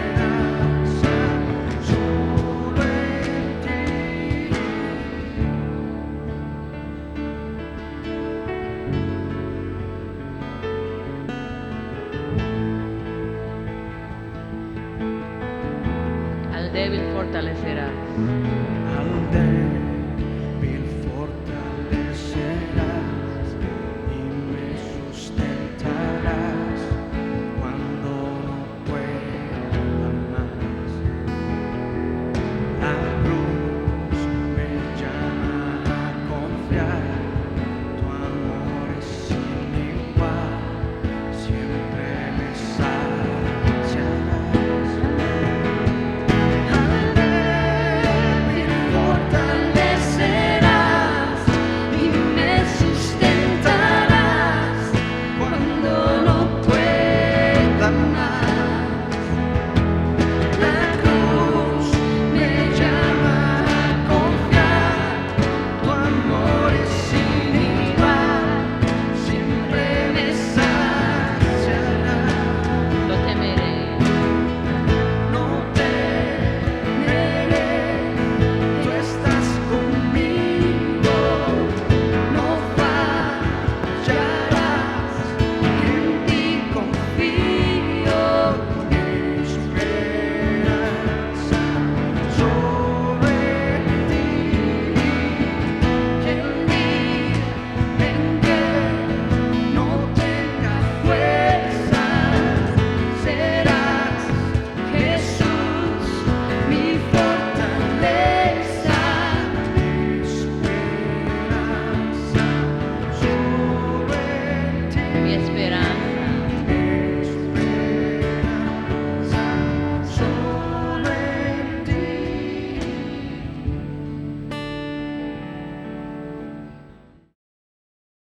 solo en ti.
Al débil fortalecerás.